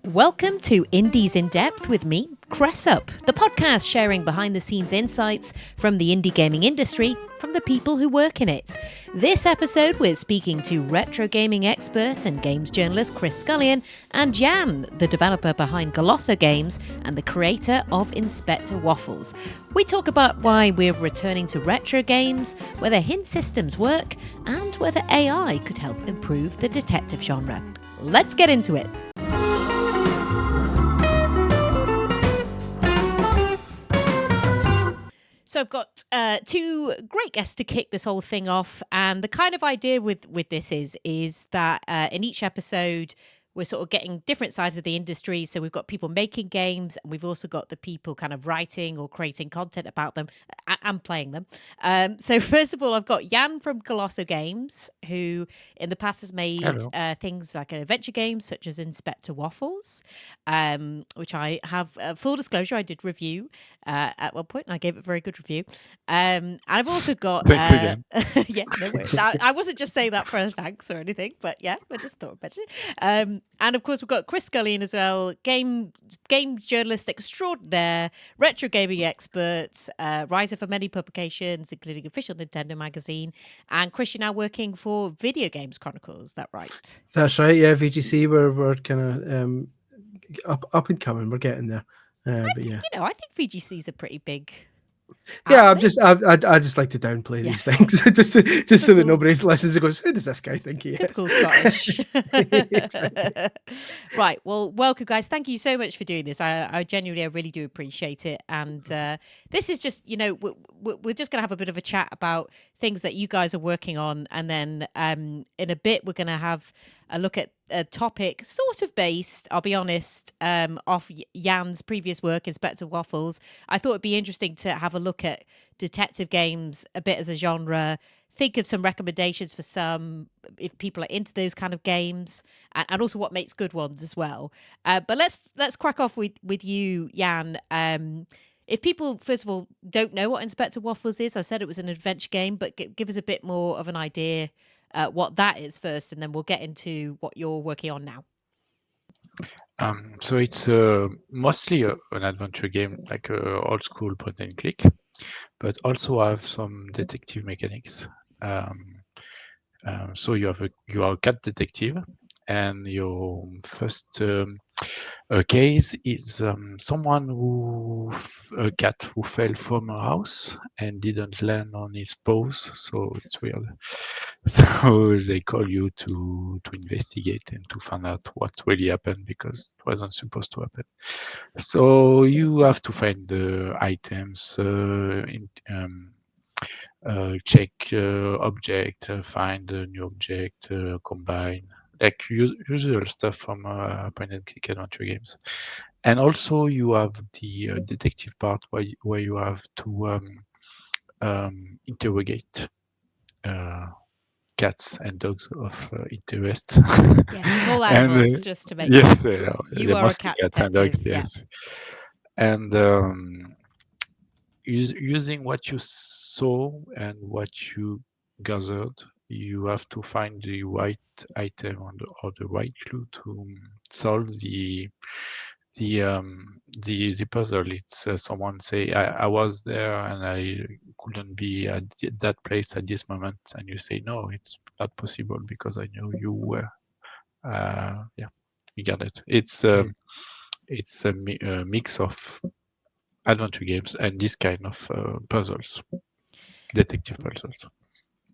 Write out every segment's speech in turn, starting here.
Welcome to Indies in Depth with me, Cress Up, the podcast sharing behind the scenes insights from the indie gaming industry from the people who work in it. This episode, we're speaking to retro gaming expert and games journalist Chris Scullion and Yann, the developer behind Goloso Games and the creator of Inspector Waffles. We talk about why we're returning to retro games, whether hint systems work, and whether AI could help improve the detective genre. Let's get into it. So I've got two great guests to kick this whole thing off, and the kind of idea with this is that in each episode we're sort of getting different sides of the industry. So we've got people making games, and we've also got the people kind of writing or creating content about them and playing them. So first of all, I've got Yann from Goloso Games, who in the past has made things like adventure games such as Inspector Waffles, which I have, full disclosure, I did review at one point, and I gave it a very good review. And I've also got... Thanks again. Yeah, no worries. I wasn't just saying that for a thanks or anything, but yeah, I just thought about it. And of course, we've got Chris Scullion as well, game journalist extraordinaire, retro gaming expert, writer for many publications, including Official Nintendo Magazine. And Chris, you're now working for Video Games Chronicles, is that right? That's right, yeah, VGC, we're kind of up and coming, we're getting there. I think VGC's a pretty big... Yeah, I just like to downplay these things, just so that nobody listens and goes, "Who does this guy think he is?" Typical Scottish. Right. Well, welcome, guys. Thank you so much for doing this. I genuinely, I really do appreciate it. And this is just, we're just going to have a bit of a chat about things that you guys are working on, and then in a bit we're going to have a look at a topic sort of based, I'll be honest, off Yann's previous work, Inspector Waffles. I thought it'd be interesting to have a look at detective games a bit as a genre, think of some recommendations for some, if people are into those kind of games, and also what makes good ones as well. But let's crack off with you, Yann. If people, first of all, don't know what Inspector Waffles is, I said it was an adventure game, but give us a bit more of an idea what that is first, and then we'll get into what you're working on now. So it's mostly an adventure game, like old school point and click, but also have some detective mechanics. So you are a cat detective, and your first case is someone a cat who fell from a house and didn't land on his paws, so it's weird. So they call you to investigate and to find out what really happened, because it wasn't supposed to happen. So you have to find the items, check object, find a new object, combine, like usual stuff from point and click adventure games. And also you have the detective part where you have to interrogate cats and dogs of interest. Yes, it's all animals, just to make yes, you are a cat cats detective, and dogs, yes. Yeah. And using what you saw and what you gathered, you have to find the right item or the right clue to solve the puzzle. It's someone say, I was there and I couldn't be at that place at this moment, and you say, no, it's not possible because I know you were. Yeah, you got it. It's a mix of adventure games and this kind of puzzles, detective puzzles.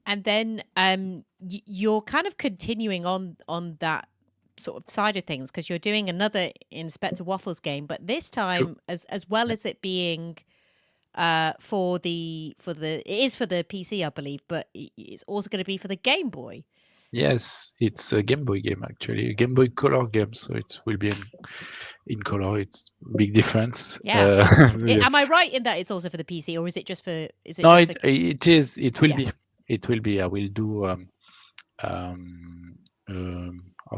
And then you're kind of continuing on that sort of side of things, because you're doing another Inspector Waffles game, but this time, as well as it being for the it is for the PC, I believe, but it's also going to be for the Game Boy. Yes, it's a Game Boy game, actually, a Game Boy Color game, so it will be in color. It's big difference. Yeah. Am I right in that it's also for the PC, or is it just for? No, it is. It will be. It will be. I will do how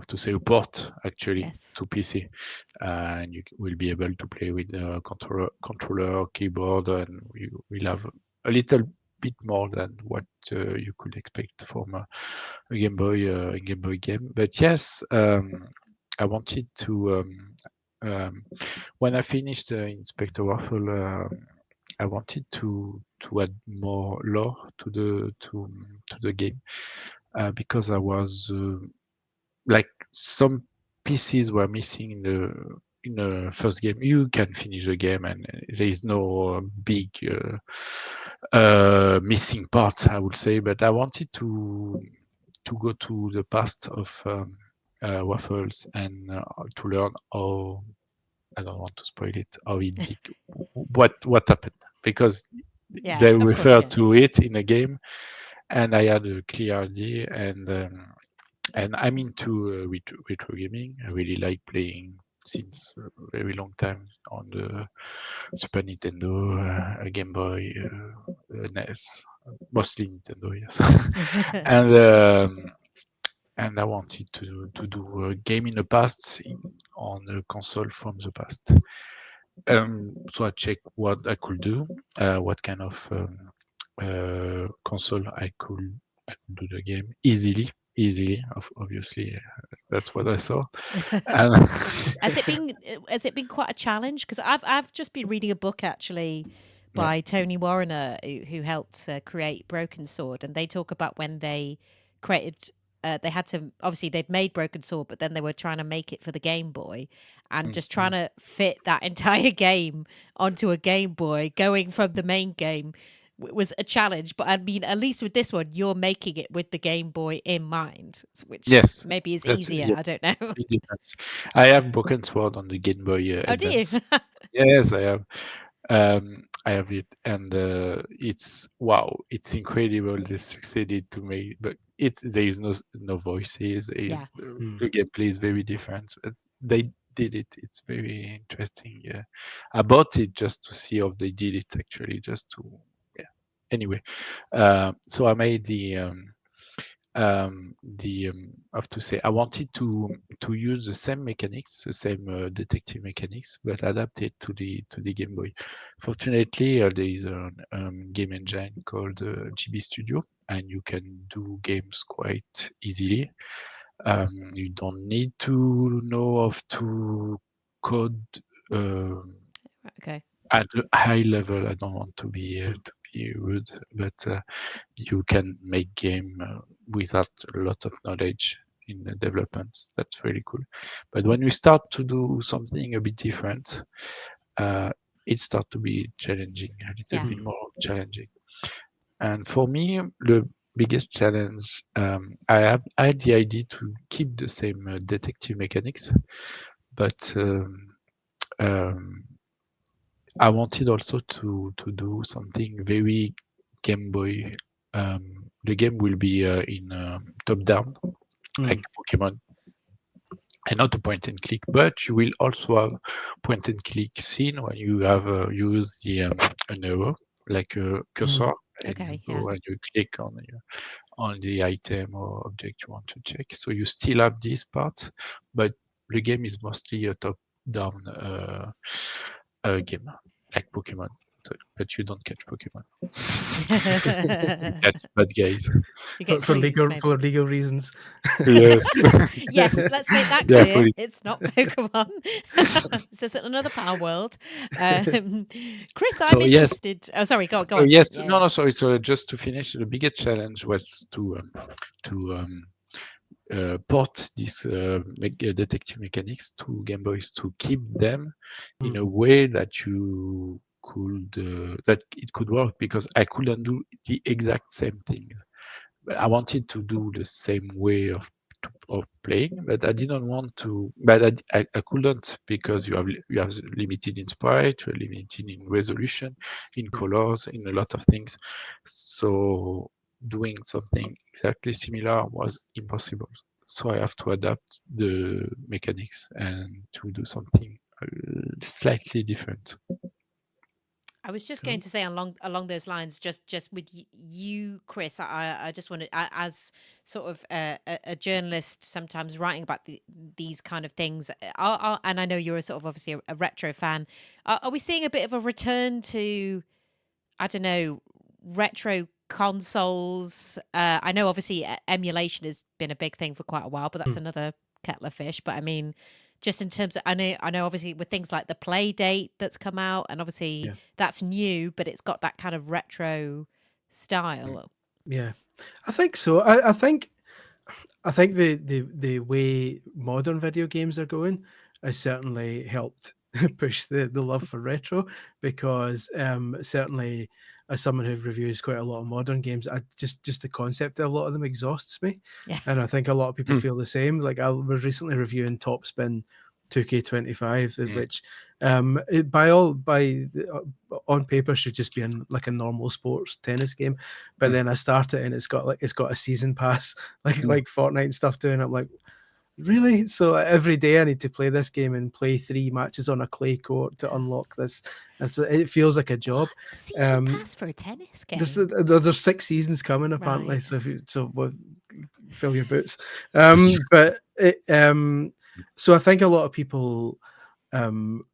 to say, a port actually to PC, and you will be able to play with controller, keyboard, and we will have a little bit more than what you could expect from a Game Boy game. But yes, I wanted to when I finished Inspector Waffle, I wanted to add more lore to the game because I was like some pieces were missing in the first game. You can finish the game and there is no big missing part, I would say. But I wanted to go to the past of Waffles and to learn how. I don't want to spoil it. How it what happened because Yeah, they of course, refer yeah. to it in a game, and I had a clear idea. And I'm into retro gaming. I really like playing since a very long time on the Super Nintendo, Game Boy, NES, mostly Nintendo, yes. and and I wanted to do a game in the past on a console from the past. So I checked what I could do, what kind of console I could do the game easily. Obviously, that's what I saw. And Has it been quite a challenge? Because I've just been reading a book actually yeah, by Tony Warrener who helped create Broken Sword, and they talk about when they created. They had to obviously they've made Broken Sword, but then they were trying to make it for the Game Boy, and just trying to fit that entire game onto a Game Boy, going from the main game was a challenge. But I mean, at least with this one, you're making it with the Game Boy in mind, which yes, maybe is that's easier. yeah, I don't know. it depends. I have Broken Sword on the Game Boy Oh, do you? Advance. Yes, I have. I have it, and it's wow! It's incredible they succeeded to make, but there is no voices. Yeah. The gameplay is very different. But they did it. It's very interesting. Yeah, I bought it just to see how they did it. Actually, just to yeah. Anyway, so I made I have to say I wanted to use the same mechanics, the same detective mechanics, but adapted to the Game Boy. Fortunately, there is a game engine called GB Studio, and you can do games quite easily. You don't need to know how to code Okay. at a high level. I don't want to be rude, but you can make game without a lot of knowledge in the development. That's really cool. But when we start to do something a bit different, uh, it starts to be challenging, a little Yeah. bit more challenging. And for me, the biggest challenge, I had the idea to keep the same detective mechanics, but um, I wanted also to do something very Game Boy. The game will be in top down, like Pokemon, and not a point and click, but you will also have point and click scene when you have use the an arrow like a cursor, and you Okay. Yeah. go and you click on the item or object you want to check. So you still have this part, but the game is mostly a top down game like Pokemon. So, but you don't catch Pokemon. You catch bad guys. You get for clues, legal maybe. reasons. Yes. Yes, let's make that Yeah, clear. It's not Pokemon. This isn't another Power World. Chris, I'm so yes, interested. Oh, sorry. Go so on. yes, Yeah, no, yeah. no, sorry. So just to finish, the biggest challenge was to port this detective mechanics to Game Boys to keep them in a way that you could that it could work because I couldn't do the exact same things. But I wanted to do the same way of playing, but I didn't want to. But I couldn't because you have limited in sprite, you're limited in resolution, in colors, in a lot of things. So doing something exactly similar was impossible. So I have to adapt the mechanics and to do something slightly different. I was just going to say along those lines, just with you, Chris. I just wanted as sort of a journalist, sometimes writing about these kind of things. And I know you're a sort of obviously a retro fan. Are we seeing a bit of a return to, I don't know, retro consoles? I know obviously emulation has been a big thing for quite a while, but that's another kettle of fish. But I mean, just in terms of, I know, obviously with things like the play date that's come out, and obviously Yeah. that's new, but it's got that kind of retro style. Yeah, I think so. I think the way modern video games are going has certainly helped push the love for retro, because certainly as someone who reviews quite a lot of modern games, I just the concept of a lot of them exhausts me, Yeah. and I think a lot of people Hmm. feel the same. Like, I was recently reviewing Top Spin 2K25, which on paper should just be like a normal sports tennis game, but Mm. then I start it and it's got a season pass Mm. like Fortnite and stuff too, and I'm like, really? So every day I need to play this game and play 3 matches on a clay court to unlock this, and so it feels like a job. Season pass for a tennis game. There's 6 seasons coming apparently, Right. so well, fill your boots. But so I think a lot of people um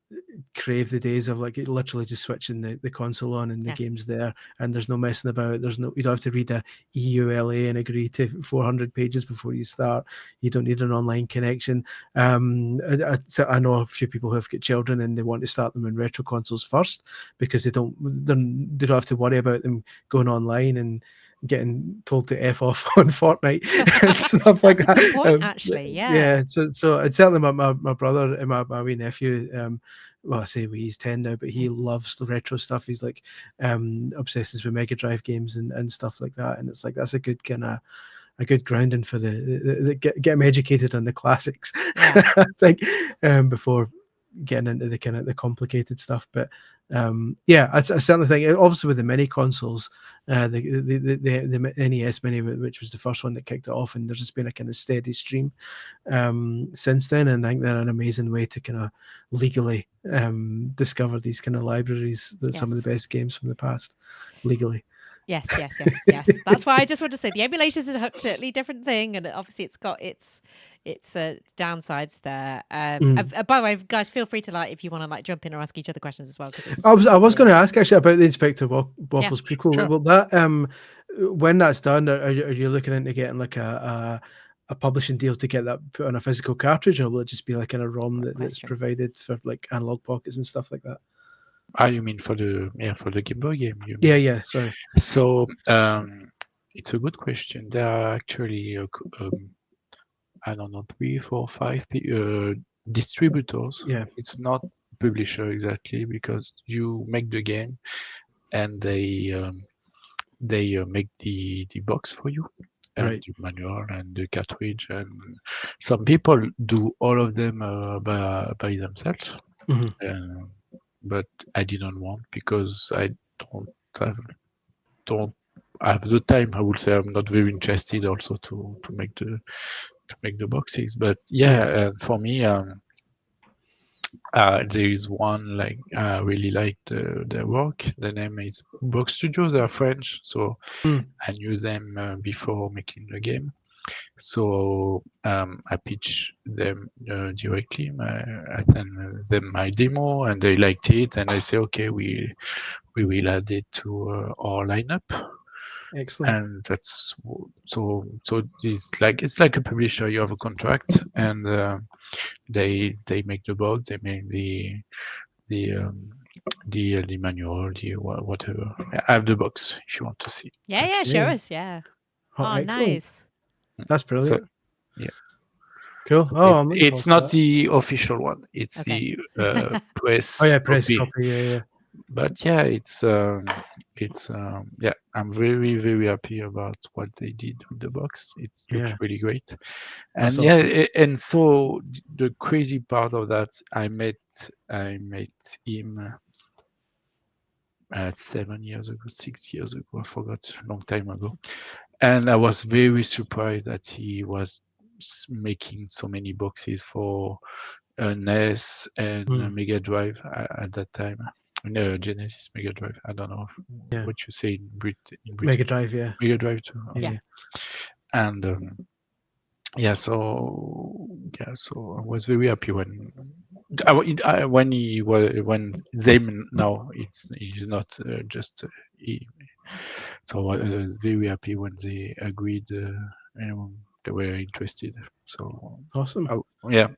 crave the days of like literally just switching the console on and the Yeah. game's there, and there's no messing about. You don't have to read a EULA and agree to 400 pages before you start. You don't need an online connection. So I know a few people who have got children and they want to start them in retro consoles first, because they don't have to worry about them going online and getting told to F off on Fortnite and stuff like That's a that. good point, actually. Yeah. So it's certainly my brother and my wee nephew. Well, I say he's 10 now, but he loves the retro stuff. He's like obsesses with Mega Drive games and stuff like that. And it's like, that's a good kind of a good grounding for the get him educated on the classics. Yeah. I think before getting into the kind of the complicated stuff. But yeah, I certainly think, obviously with the mini consoles, the NES Mini, which was the first one that kicked it off, and there's just been a kind of steady stream since then, and I think they're an amazing way to kind of legally discover these kind of libraries, that some of Yes. the best games from the past legally. Yes. That's why I just want to say the emulation is a totally different thing, and obviously it's got its downsides there. By the way, guys, feel free to if you want to jump in or ask each other questions as well, because I was going to ask actually about the Inspector Waffles prequel. Sure. Will that when that's done, are you looking into getting like a publishing deal to get that put on a physical cartridge, or will it just be like in a ROM that's provided for like analog pockets and stuff like that? You mean for the Game Boy game? You mean? Yeah. Sorry. So it's a good question. There are actually I don't know, 3, 4, 5 distributors. Yeah. It's not publisher exactly, because you make the game and they make the box for you, and Right. the manual and the cartridge, and some people do all of them by themselves. But I didn't want, because I don't have the time. I would say I'm not very interested also to make the boxes. But for me, there is one I really like their work. The name is Box Studios. They are French, so I knew them before making the game. So I pitch them directly. I send them my demo, and they liked it, and I say, okay, we will add it to our lineup. Excellent. And that's so it's like a publisher. You have a contract, and they make the box, they make the manual, the whatever. I have the box if you want to see. Yeah, show us. Yeah. Oh, excellent. nice. That's brilliant. So, yeah. Cool. So it's not the official one. It's the press. Press copy. Yeah. But yeah, it's I'm very, very happy about what they did with the box. It looks really great. And That's awesome. and so the crazy part of that, I met him 7 years ago, 6 years ago, I forgot, a long time ago. And I was very surprised that he was making so many boxes for NES and Mega Drive at that time. No, Genesis, Mega Drive. I don't know what you say in Britain. Mega Drive, yeah. Mega Drive too. Yeah. And so I was very happy when them now he's not just so I was very happy when they agreed. they were interested. So Awesome. yeah,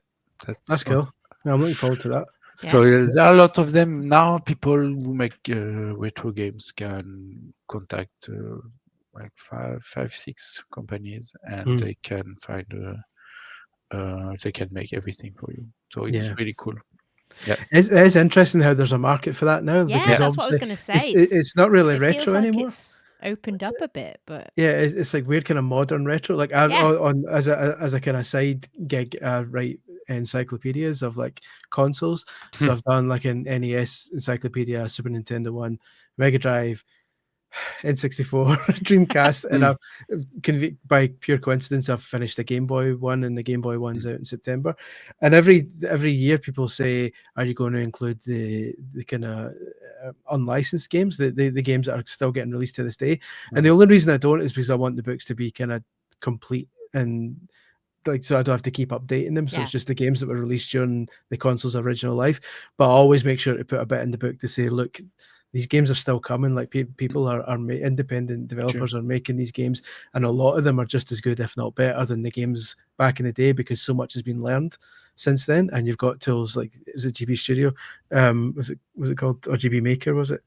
That's cool. Yeah, I'm looking forward to that. So Yeah. there are a lot of them now. People who make retro games can contact like five, six companies, and Mm. they can find they can make everything for you. So it's Yeah. really cool. Yeah, It's interesting how there's a market for that now, Yeah, because that's what I was obviously going to say. it's not really It feels retro like anymore. it's opened up a bit, but Yeah, it's like weird kind of modern retro. Like I yeah. on as a kind of side gig, I write encyclopedias of like consoles. So I've done like an NES encyclopedia, Super Nintendo one, Mega Drive, N64, Dreamcast, and Mm, by pure coincidence, I've finished the Game Boy one, and the Game Boy one's out in September. And every year, people say, "Are you going to include the kind of unlicensed games, the games that are still getting released to this day?" And the mm, only reason I don't is because I want the books to be kind of complete and like so I don't have to keep updating them. So Yeah. it's just the games that were released during the console's original life. But I always make sure to put a bit in the book to say, look, these games are still coming. Like people independent sure. developers are making these games, and a lot of them are just as good, if not better, than the games back in the day because so much has been learned since then. And you've got tools like was it GB Studio, was it called or GB Maker? Was it?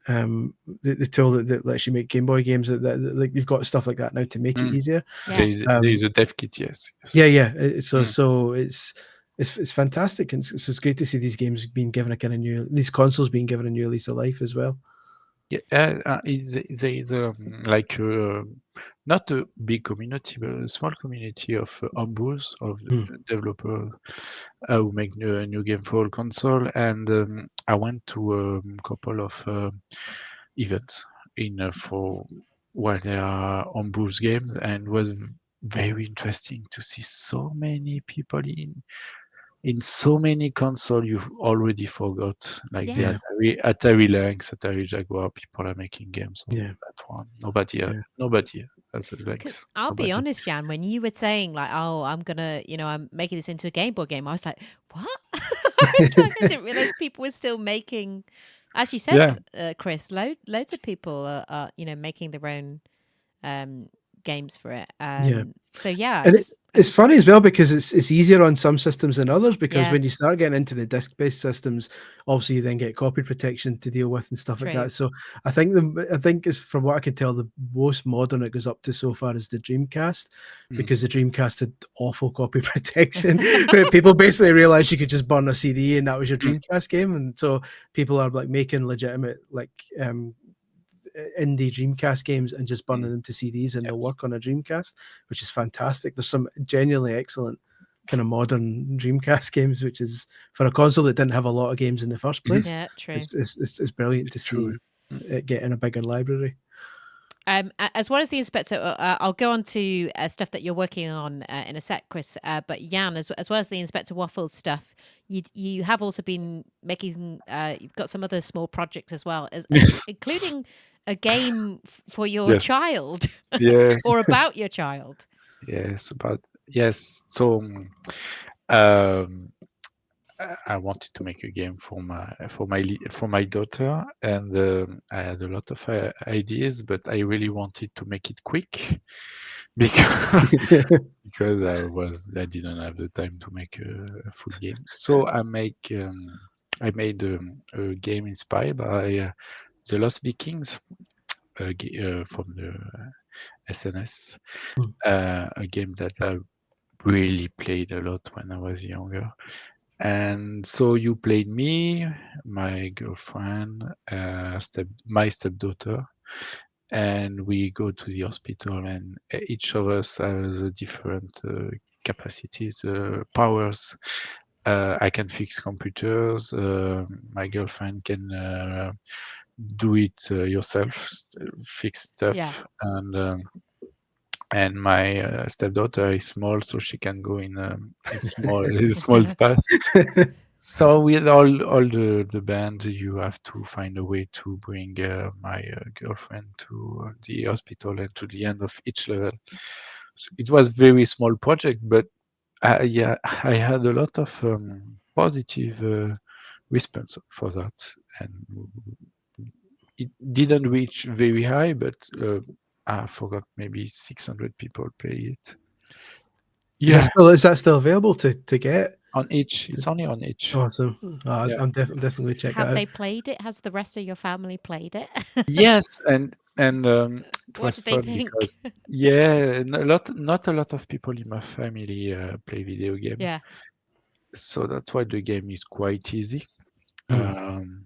The tool that lets you make Game Boy games that like you've got stuff like that now to make it Mm. easier. Yeah. There is a dev kit. Yes, Yeah, yes. yeah. So Mm. so it's fantastic, and it's great to see these games being given a kind of new these consoles being given a new lease of life as well. Yeah, there is like not a big community, but a small community of homebrews of the Mm. developers who make new game for console. And I went to a couple of events in for while there are homebrews games, and it was very interesting to see so many people in so many console you've already forgot, like the Yeah. Yeah, Atari Lynx, Atari Jaguar. People are making games on yeah, that one. Nobody has a Because Lynx. I'll be Nobody. honest, Jan, when you were saying like, "Oh, I'm gonna, I'm making this into a Game Boy game," I was like, "What?" I was like, I didn't realize people were still making. As you said, Yeah. Chris, loads of people are, making their own um, games for it. yeah. So yeah, And it's funny as well because it's easier on some systems than others because yeah, when you start getting into the disk-based systems, obviously you then get copy protection to deal with and stuff like true. that. So I think is from what I can tell, the most modern it goes up to so far is the Dreamcast Mm. because the Dreamcast had awful copy protection. Where people basically realized you could just burn a CD and that was your Mm. Dreamcast game, and so people are like making legitimate like indie Dreamcast games and just burning Mm. them to CDs, and they'll Yes. work on a Dreamcast, which is fantastic. There's some genuinely excellent kind of modern Dreamcast games, which is for a console that didn't have a lot of games in the first place. Yeah, true. It's brilliant to It's true. see it getting a bigger library. As well as the inspector, I'll go on to stuff that you're working on in a sec, Chris. But Jan, as well as the Inspector Waffles stuff, you have also been making. You've got some other small projects as well, Yes. including a game for your Yes. child Yes. or about your child. Yes. But yes. So um, I wanted to make a game for my daughter, and I had a lot of ideas, but I really wanted to make it quick because because I didn't have the time to make a full game. So I made a game inspired by the Lost Vikings from the SNS, Mm. a game that I really played a lot when I was younger. And so you played me, my girlfriend, my stepdaughter, and we go to the hospital, and each of us has a different capacities, powers. I can fix computers. My girlfriend can do it yourself, fix Yeah. stuff, and my stepdaughter is small, so she can go in small small space. So with all the band, you have to find a way to bring my girlfriend to the hospital and to the end of each level. So it was very small project, but yeah, I had a lot of positive response for that, and it didn't reach very high, but I forgot, maybe 600 people play it. Is Yeah, that still available to get? on each. It's only on each. Awesome. Yeah. I'm definitely check that Have out. they played it? Has the rest of your family played it? Yes, and it What was did they fun think? because not a lot of people in my family play video game, Yeah. so that's why the game is quite easy. Mm.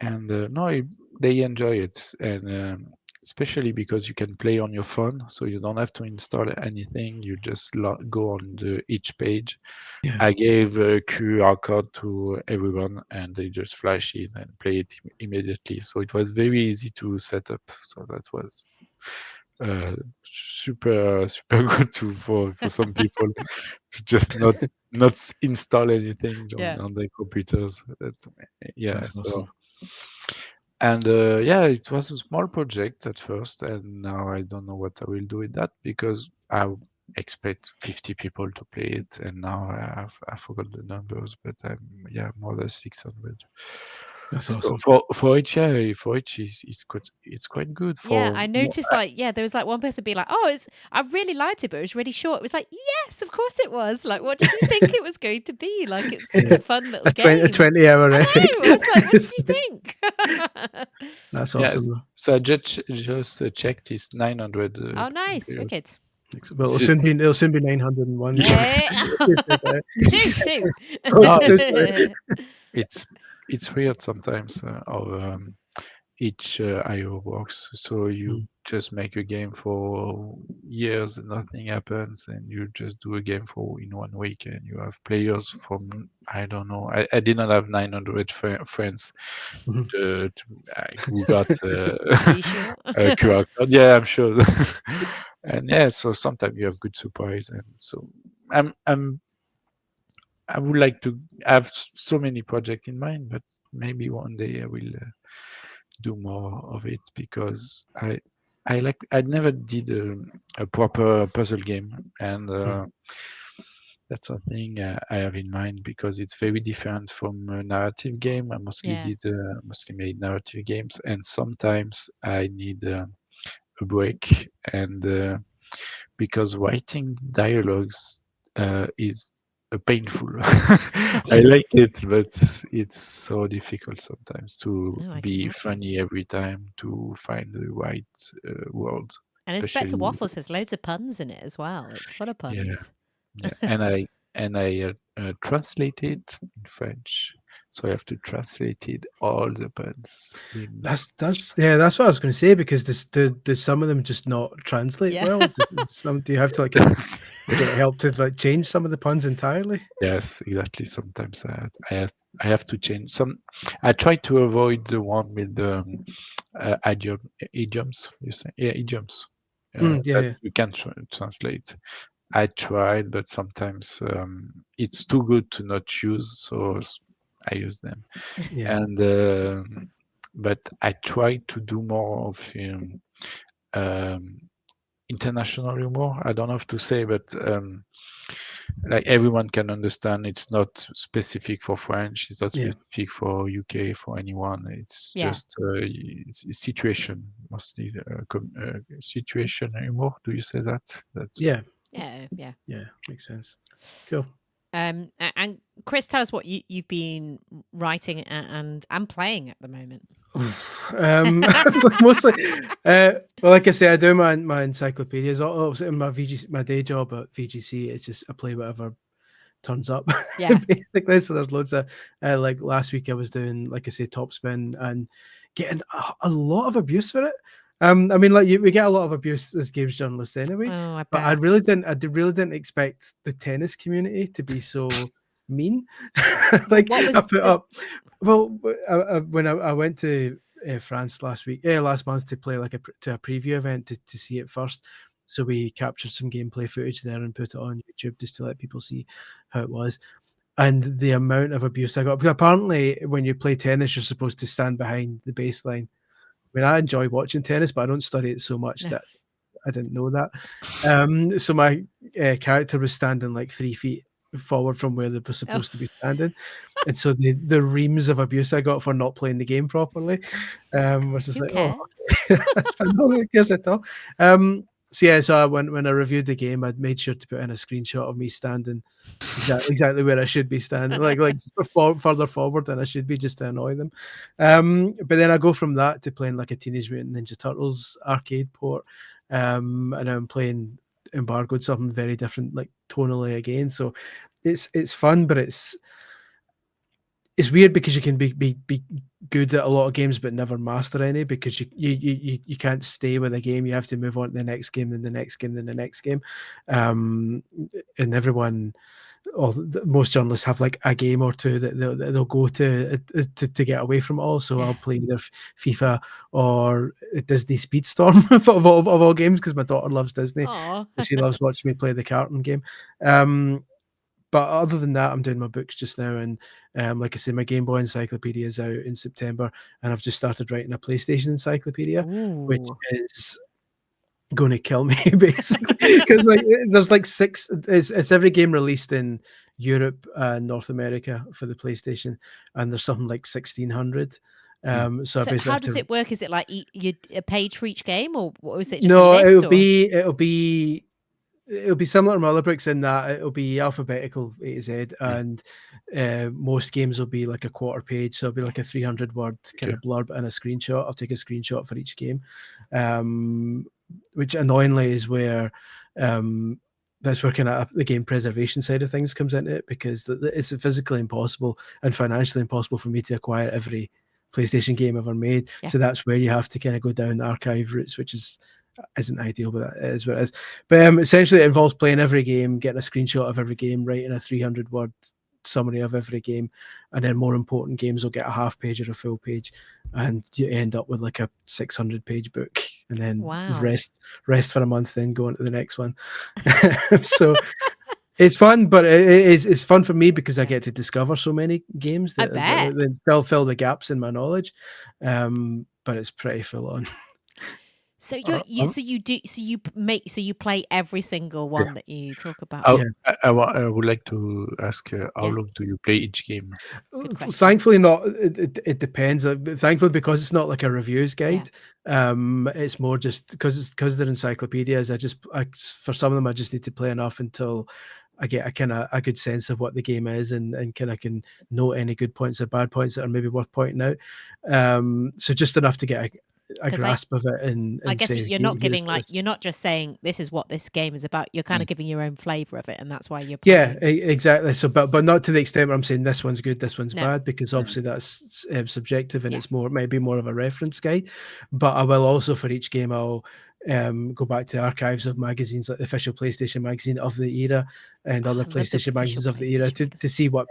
And no, they enjoy it, and especially because you can play on your phone, so you don't have to install anything. You just go on each page. Yeah. I gave a QR code to everyone, and they just flash it and play it immediately. So it was very easy to set up. So that was super good for some people to just not install anything Yeah. on their computers. That's So. awesome. And yeah, it was a small project at first, and now I don't know what I will do with that because I expect 50 people to play it, and now I forgot the numbers, but more than 600. That's So awesome. for each, it's quite good Yeah, for. I noticed there was like one person being like, "Oh, I really liked it, but it was really short." It was like, "Yes, of course it was. Like, what did you think it was going to be? Like, it was just a fun little A game." 20-hour I epic. know. I was like, "What did you think?" That's Yes, awesome. Though. so I just checked. It's 900. Oh, nice, players. wicked. Well, it'll soon be 901. Hey, two. No, Sorry. it's weird sometimes how each IO works. So you just make a game for years and nothing happens, and you just do a game for in 1 week, and you have players from I don't know. I did not have 900 friends who got Are you sure? a QR code. Yeah, I'm sure. And yeah, so sometimes you have good surprise, and so I would like to have so many projects in mind, but maybe one day I will do more of it because I never did a proper puzzle game, and that's something I have in mind because it's very different from a narrative game. I Yeah. mostly made narrative games, and sometimes I need a break, and because writing dialogues is painful. I like it, but it's so difficult sometimes to No, I can be imagine. funny every time to find the right word, And Inspector especially Waffles has loads of puns in it as well. It's full of yeah, puns. yeah. And I translate it in French, so I have to translate it all the puns in. That's what I was going to say because do some of them just not translate Yeah. well? Do you have to like get help to like change some of the puns entirely? Yes, exactly. Sometimes I have to change some. I try to avoid the one with the idioms. You say, yeah, idioms. That Yeah. you can translate. I tried, but sometimes it's too good to not use, so I use them. Yeah. And but I try to do more of international humor. I don't know how to say, but like everyone can understand. It's not specific for French. It's not Yeah. specific for UK, for anyone. It's Yeah. just it's a situation, mostly situation humor. Do you say that? That's Yeah. Yeah. Yeah. Makes sense. Cool. And Chris, tell us what you've been writing and playing at the moment. Mostly, well, like I say, I do my encyclopedias. Obviously, in my day job at VGC, it's just I play whatever turns up. Yeah. Basically. So there's loads of like last week I was doing, like I say, top spin and getting a lot of abuse for it. I mean, like we get a lot of abuse as games journalists anyway. Oh, I But I bet. really didn't expect the tennis community to be so mean. Like What was I put the- up. Well, when I went to France last month to play like a preview event to see it first. So we captured some gameplay footage there and put it on YouTube just to let people see how it was. And the amount of abuse I got, because apparently when you play tennis, you're supposed to stand behind the baseline. I mean, I enjoy watching tennis, but I don't study it so much No. that I didn't know that. So my character was standing like 3 feet forward from where they were Oh. supposed to be standing. And so the reams of abuse I got for not playing the game properly was just Who like, oh, cares? okay. That's fine. No one cares at all. So when I reviewed the game, I'd made sure to put in a screenshot of me standing exactly where I should be standing, like further forward than I should be, just to annoy them. But then I go from that to playing like a Teenage Mutant Ninja Turtles arcade port, and I'm playing Embargoed, something very different, like tonally again. So it's fun, but it's weird because you can be good at a lot of games but never master any, because you can't stay with a game. You have to move on to the next game, then the next game, then the next game. And everyone, or most journalists have like a game or two that they'll go to get away from it all. So I'll play either FIFA or Disney Speedstorm of all games, because my daughter loves Disney. Aw. So she loves watching me play the cartoon game. But other than that, I'm doing my books just now, and like I say, my Game Boy Encyclopedia is out in September, and I've just started writing a PlayStation Encyclopedia, which Ooh. is going to kill me basically, because like there's like six. It's every game released in Europe and North America for the PlayStation, and there's something like 1,600. So I So basically how have does to. it work? Is it like a page for each game, or was it just a No, list? it'll be similar to my other books in that it'll be alphabetical A to Z, and most games will be like a quarter page, so it'll be like a 300-word kind of blurb and a screenshot. I'll take a screenshot for each game, which annoyingly is where that's where kind of the game preservation side of things comes into it, because it's physically impossible and financially impossible for me to acquire every PlayStation game ever made. Yeah. So that's where you have to kind of go down the archive routes, which isn't ideal, but that is what it is. But essentially, it involves playing every game, getting a screenshot of every game, writing a 300-word summary of every game, and then more important games will get a half page or a full page, and you end up with like a 600-page book, and then Wow. rest for a month, then go on to the next one. So it's fun, but it's fun for me because I get to discover so many games I that bet. still fill the gaps in my knowledge. But it's pretty full on. So you play every single one that you talk about. I would like to ask, how long do you play each game? Good question. Thankfully, not. It depends. Thankfully, because it's not like a reviews guide. It's more just because they're encyclopedias. For some of them, I just need to play enough until I get a good sense of what the game is, and kind of can note any good points or bad points that are maybe worth pointing out. So just enough to get a grasp of it, and I guess say, you're not giving you're not just saying this is what this game is about. You're kind of giving your own flavor of it, and that's why you're playing. Yeah, exactly. So, but not to the extent where I'm saying this one's good, this one's bad, because obviously that's subjective, and it's maybe more of a reference guide. But I will also, for each game, I'll go back to the archives of magazines, like the official PlayStation magazine of the era and other PlayStation magazines of the era, to see what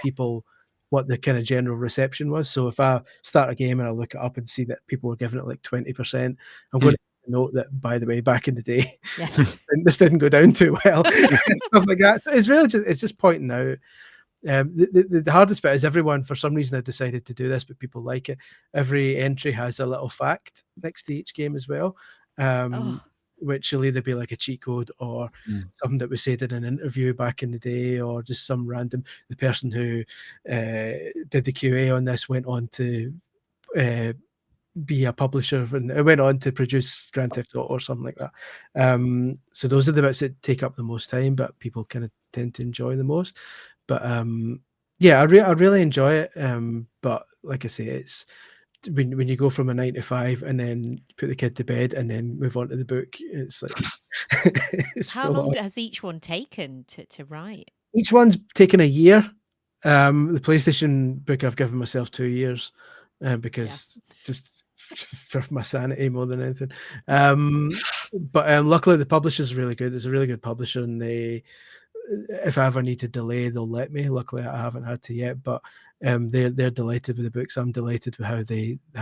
the kind of general reception was. So if I start a game and I look it up and see that people were giving it like 20%, I'm going to note that, by the way, back in the day, this didn't go down too well, stuff like that. So it's really just pointing out. The hardest bit is everyone, for some reason, had decided to do this, but people like it. Every entry has a little fact next to each game as well, which will either be like a cheat code or something that was said in an interview back in the day, or just some random. The person who did the QA on this went on to be a publisher, and it went on to produce Grand Theft Auto or something like that. So those are the bits that take up the most time, but people kind of tend to enjoy the most. But I really enjoy it. But like I say, it's when you go from a 9 to 5 and then put the kid to bed and then move on to the book, it's like it's how long has each one taken to write? Each one's taken a year. The PlayStation book, I've given myself 2 years because just for my sanity more than anything. But luckily the publisher's really good. It's a really good publisher, and if I ever need to delay, they'll let me. Luckily, I haven't had to yet, but they're delighted with the books. I'm delighted with how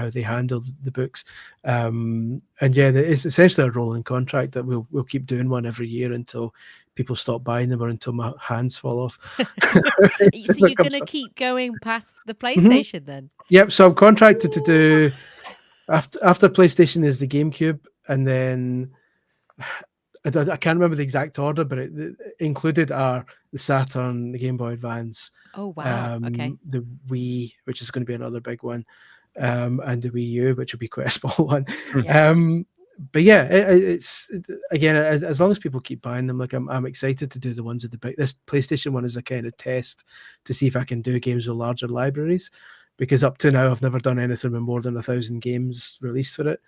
they handle the books. And it's essentially a rolling contract that we'll keep doing one every year until people stop buying them or until my hands fall off. So you're going to keep going past the PlayStation then? Yep. So I'm contracted to do after PlayStation is the GameCube, and then I can't remember the exact order, but it included are the Saturn, the Game Boy Advance, Oh wow. Okay. the Wii, which is going to be another big one, and the Wii U, which will be quite a small one. Yeah. But yeah, it's again, as long as people keep buying them, like I'm excited to do the ones with the big. This PlayStation one is a kind of test to see if I can do games with larger libraries, because up to now I've never done anything with more than 1,000 games released for it.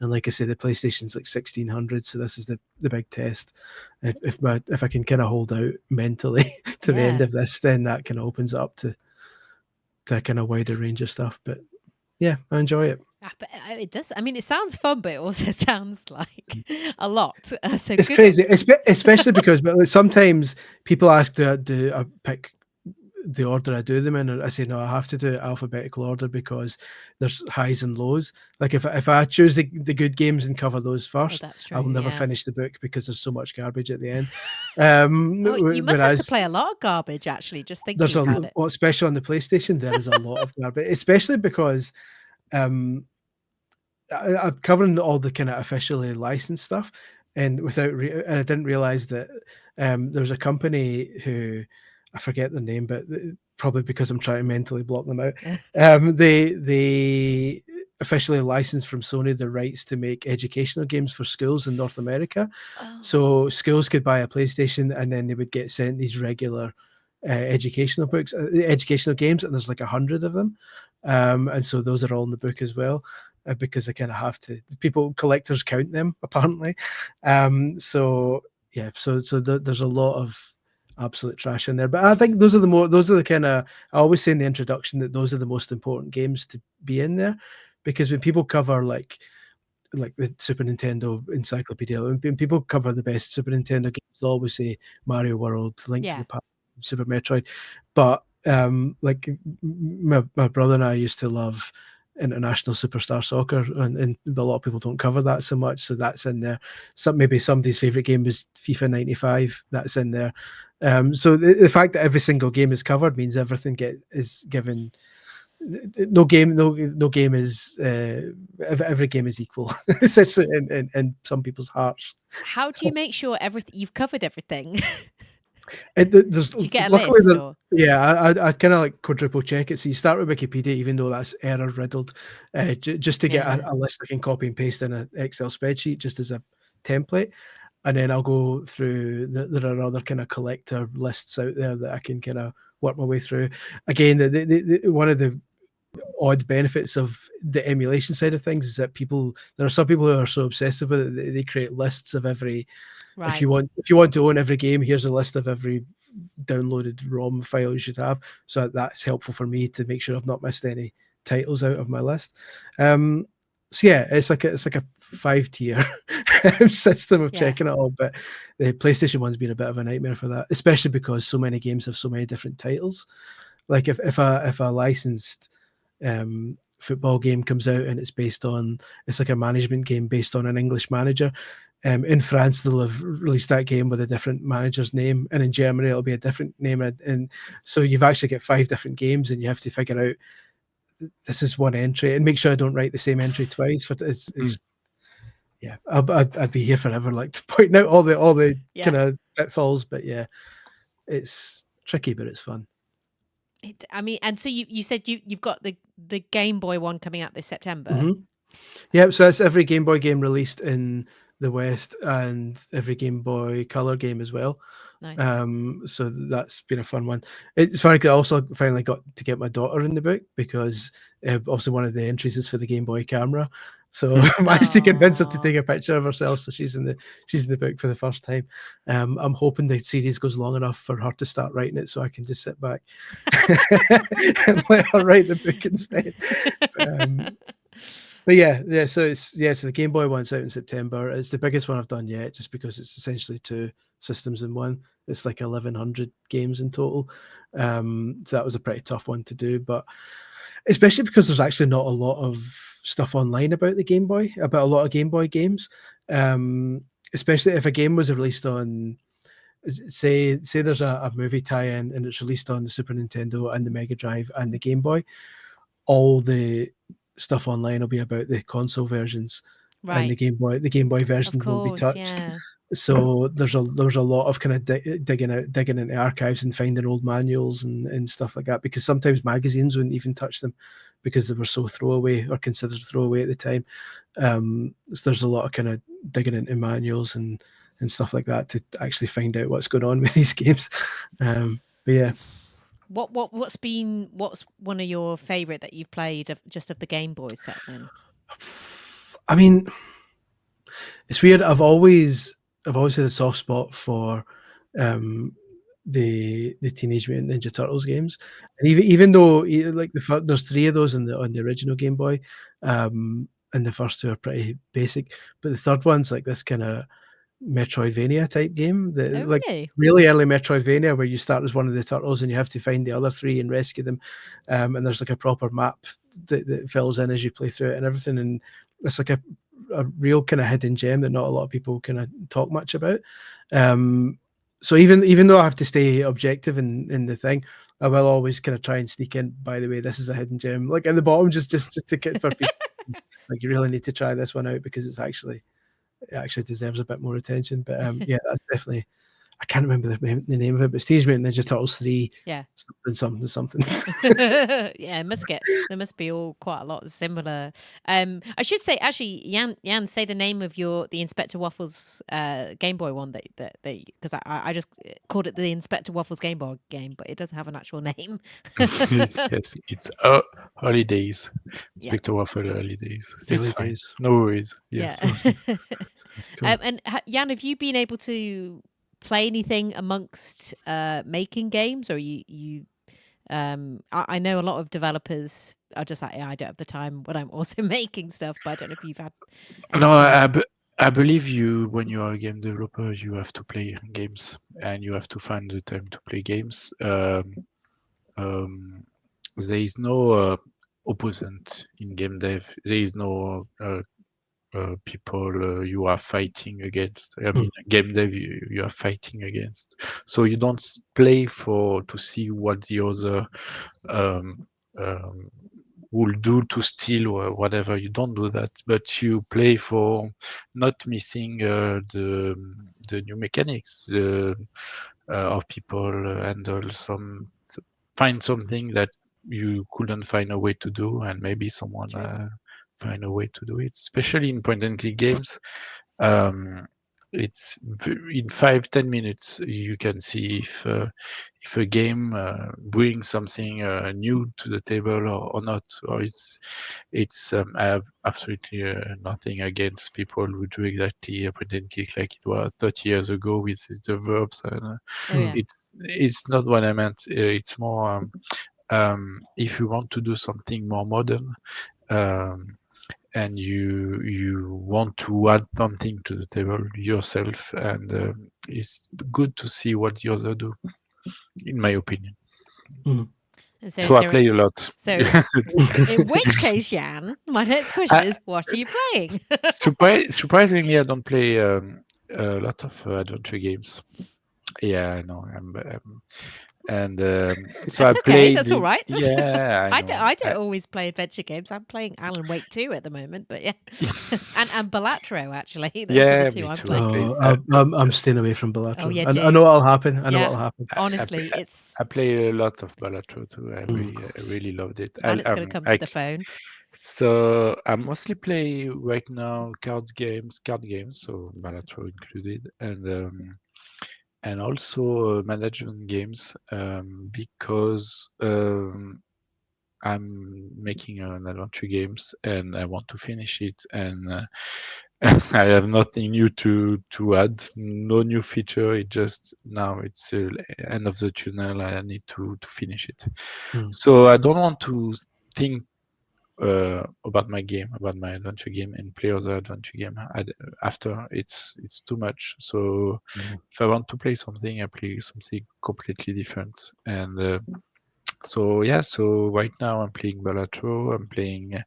And like I say, the PlayStation's like 1,600, so this is the big test. If I can kind of hold out mentally to the end Yeah. of this, then that kind of opens it up to a kind of wider range of stuff. But yeah, I enjoy it. But it does. I mean, it sounds fun, but it also sounds like a lot. So It's good. crazy, especially because sometimes people ask, do I pick the order I do them in, and I say no, I have to do it alphabetical order because there's highs and lows. Like if I choose the good games and cover those first, that's true, I will never yeah. finish the book because there's so much garbage at the end. Oh, you must have to Whereas play a lot of garbage, actually, just there's thinking about it. well, especially on the PlayStation, there is a lot of garbage, especially because I'm covering all the kind of officially licensed stuff, and I didn't realize that there's a company who, I forget the name, but probably because I'm trying to mentally block them out. They officially licensed from Sony the rights to make educational games for schools in North America. Oh. So schools could buy a PlayStation and then they would get sent these regular educational books, educational games, and there's like 100 of them. And so those are all in the book as well. Because they kind of have to. Collectors count them apparently. So yeah, so there's a lot of absolute trash in there. But I think those are the kind of, I always say in the introduction that those are the most important games to be in there, because when people cover like the Super Nintendo encyclopedia, when people cover the best Super Nintendo games, they'll always say Mario World, Link to the Past, Super Metroid. But like my brother and I used to love International Superstar Soccer, and a lot of people don't cover that so much, so that's in there. Maybe somebody's favorite game is FIFA 95, that's in there. So the fact that every single game is covered means everything is given. No game is every game is equal, essentially in some people's hearts. How do you make sure you've covered everything? There's Do you get a luckily list? Or? Yeah, I kind of like quadruple check it. So you start with Wikipedia, even though that's error riddled, just to get a list I can copy and paste in an Excel spreadsheet just as a template. And then I'll go through. There are other kind of collector lists out there that I can kind of work my way through. Again, one of the odd benefits of the emulation side of things is that there are some people who are so obsessive with it, they create lists of every. Right. If you want to own every game, here's a list of every downloaded ROM file you should have. So that's helpful for me to make sure I've not missed any titles out of my list. So yeah, it's like a 5-tier system of checking it all. But the PlayStation one's been a bit of a nightmare for that, especially because so many games have so many different titles. Like if a licensed football game comes out and it's like a management game based on an English manager. In France, they'll have released that game with a different manager's name, and in Germany, it'll be a different name. And so you've actually got 5 different games, and you have to figure out this is one entry and make sure I don't write the same entry twice. But yeah, I'd be here forever, like to point out all the kind of pitfalls. But yeah, it's tricky, but it's fun. I mean, and so you said you've got the Game Boy one coming out this September. Mm-hmm. Yeah, so that's every Game Boy game released in the West and every Game Boy Color game as well. Nice. So that's been a fun one. It's funny because I also finally got to get my daughter in the book because also one of the entries is for the Game Boy camera. So I managed to convince her to take a picture of herself, so she's in the book for the first time. I'm hoping the series goes long enough for her to start writing it, so I can just sit back and let her write the book instead. But yeah. So the Game Boy one's out in September. It's the biggest one I've done yet, just because it's essentially 2 systems in one. It's like 1,100 games in total. So that was a pretty tough one to do, but especially because there's actually not a lot of stuff online about the Game Boy, about a lot of Game Boy games. Especially if a game was released on, say there's a movie tie-in and it's released on the Super Nintendo and the Mega Drive and the Game Boy, all the stuff online will be about the console versions, right? And the Game Boy version will be touched. Yeah. So there's a lot of kind of digging into archives and finding old manuals and stuff like that, because sometimes magazines wouldn't even touch them because they were so throwaway or considered throwaway at the time. So there's a lot of kind of digging into manuals and stuff like that to actually find out what's going on with these games. But yeah. What's one of your favorite that you've played of the Game Boy set then? I mean, it's weird. I've always had a soft spot for the Teenage Mutant Ninja Turtles games, and even though like there's 3 of those on the original Game Boy, and the first 2 are pretty basic, but the third one's like this kind of Metroidvania type game, Oh, like really? really early Metroidvania, where you start as one of the turtles and you have to find the other 3 and rescue them, and there's like a proper map that fills in as you play through it and everything, and it's like a real kind of hidden gem that not a lot of people kind of talk much about. So even though I have to stay objective in the thing, I will always kind of try and sneak in, by the way, this is a hidden gem, like at the bottom, just to get for people. Like, you really need to try this one out because it actually deserves a bit more attention. But yeah, that's definitely, I can't remember the name of it, but Teenage Mutant Ninja Turtles 3, Yeah. something. Yeah, there must be all quite a lot of similar. I should say, actually, Yann, say the name of the Inspector Waffles Game Boy one that because I just called it the Inspector Waffles Game Boy game, but it doesn't have an actual name. Yes, it's holidays. Yeah. Inspector Waffle holidays. Daily It's fine. days. No worries. Yeah. Yes. Cool. And Yann, have you been able to play anything amongst making games, or you I know a lot of developers are just like, yeah, I don't have the time when I'm also making stuff, but I don't know if you've had any No, time. I believe you, when you are a game developer, you have to play games and you have to find the time to play games. There is no opposite in game dev. There is no people you are fighting against. I mean, game dev you are fighting against. So you don't play to see what the other um, um, will do to steal or whatever. You don't do that, but you play for not missing the new mechanics. Of people handle find something that you couldn't find a way to do, and maybe someone True. find a way to do it. Especially in point and click games, um, it's in 5-10 minutes you can see if a game brings something new to the table or not. Or I have absolutely nothing against people who do exactly a point and click like it was 30 years ago with the verbs, and Oh yeah. it's not what I meant. It's more if you want to do something more modern, um, and you want to add something to the table yourself, and it's good to see what the other do, in my opinion. Mhm. And so So is I there play a lot. so in which case, Yann, my next question I, is, what are you playing? surprisingly, I don't play a lot of adventure games. Yeah, I know. And so I That's okay. played. That's all right. Yeah, I know. I don't always play adventure games. I'm playing Alan Wake 2 at the moment, but yeah. and Balatro, actually. Those are the Yeah, two me I'm too. I playing. played. I'm staying away from Oh Balatro. yeah, I know do. what'll happen. I know Yeah. what'll happen. Honestly, it's I play a lot of Balatro too. Mm. I really loved it. and it's going to come to the phone. So I mostly play right now card games, so Balatro included, and also management games, because I'm making an adventure games and I want to finish it, and I have nothing new to add, no new feature. It just now it's end of the tunnel. I need to finish it. Mm. So I don't want to think about my adventure game, and play other adventure game after. It's too much. So if I want to play something, I play something completely different. And so yeah, so right now I'm playing Balatro. I'm playing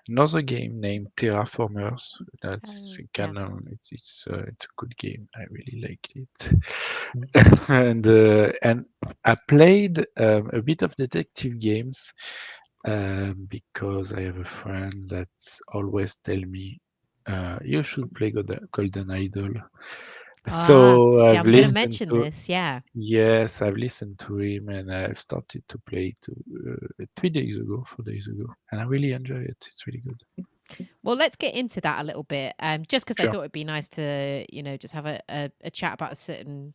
another game named Terraformers. That's Yeah. kind of it's a good game. I really liked it. Mm. And I played a bit of detective games, because I have a friend that always tell me you should play Golden Idol. So See, I've I'm going to listened mention to this. Yeah. yes, I've listened to him, and I've started to play it 3 days ago, 4 days ago, and I really enjoy it. It's really good. Well, let's get into that a little bit. Just because I Sure. thought it'd be nice to, just have a chat about a certain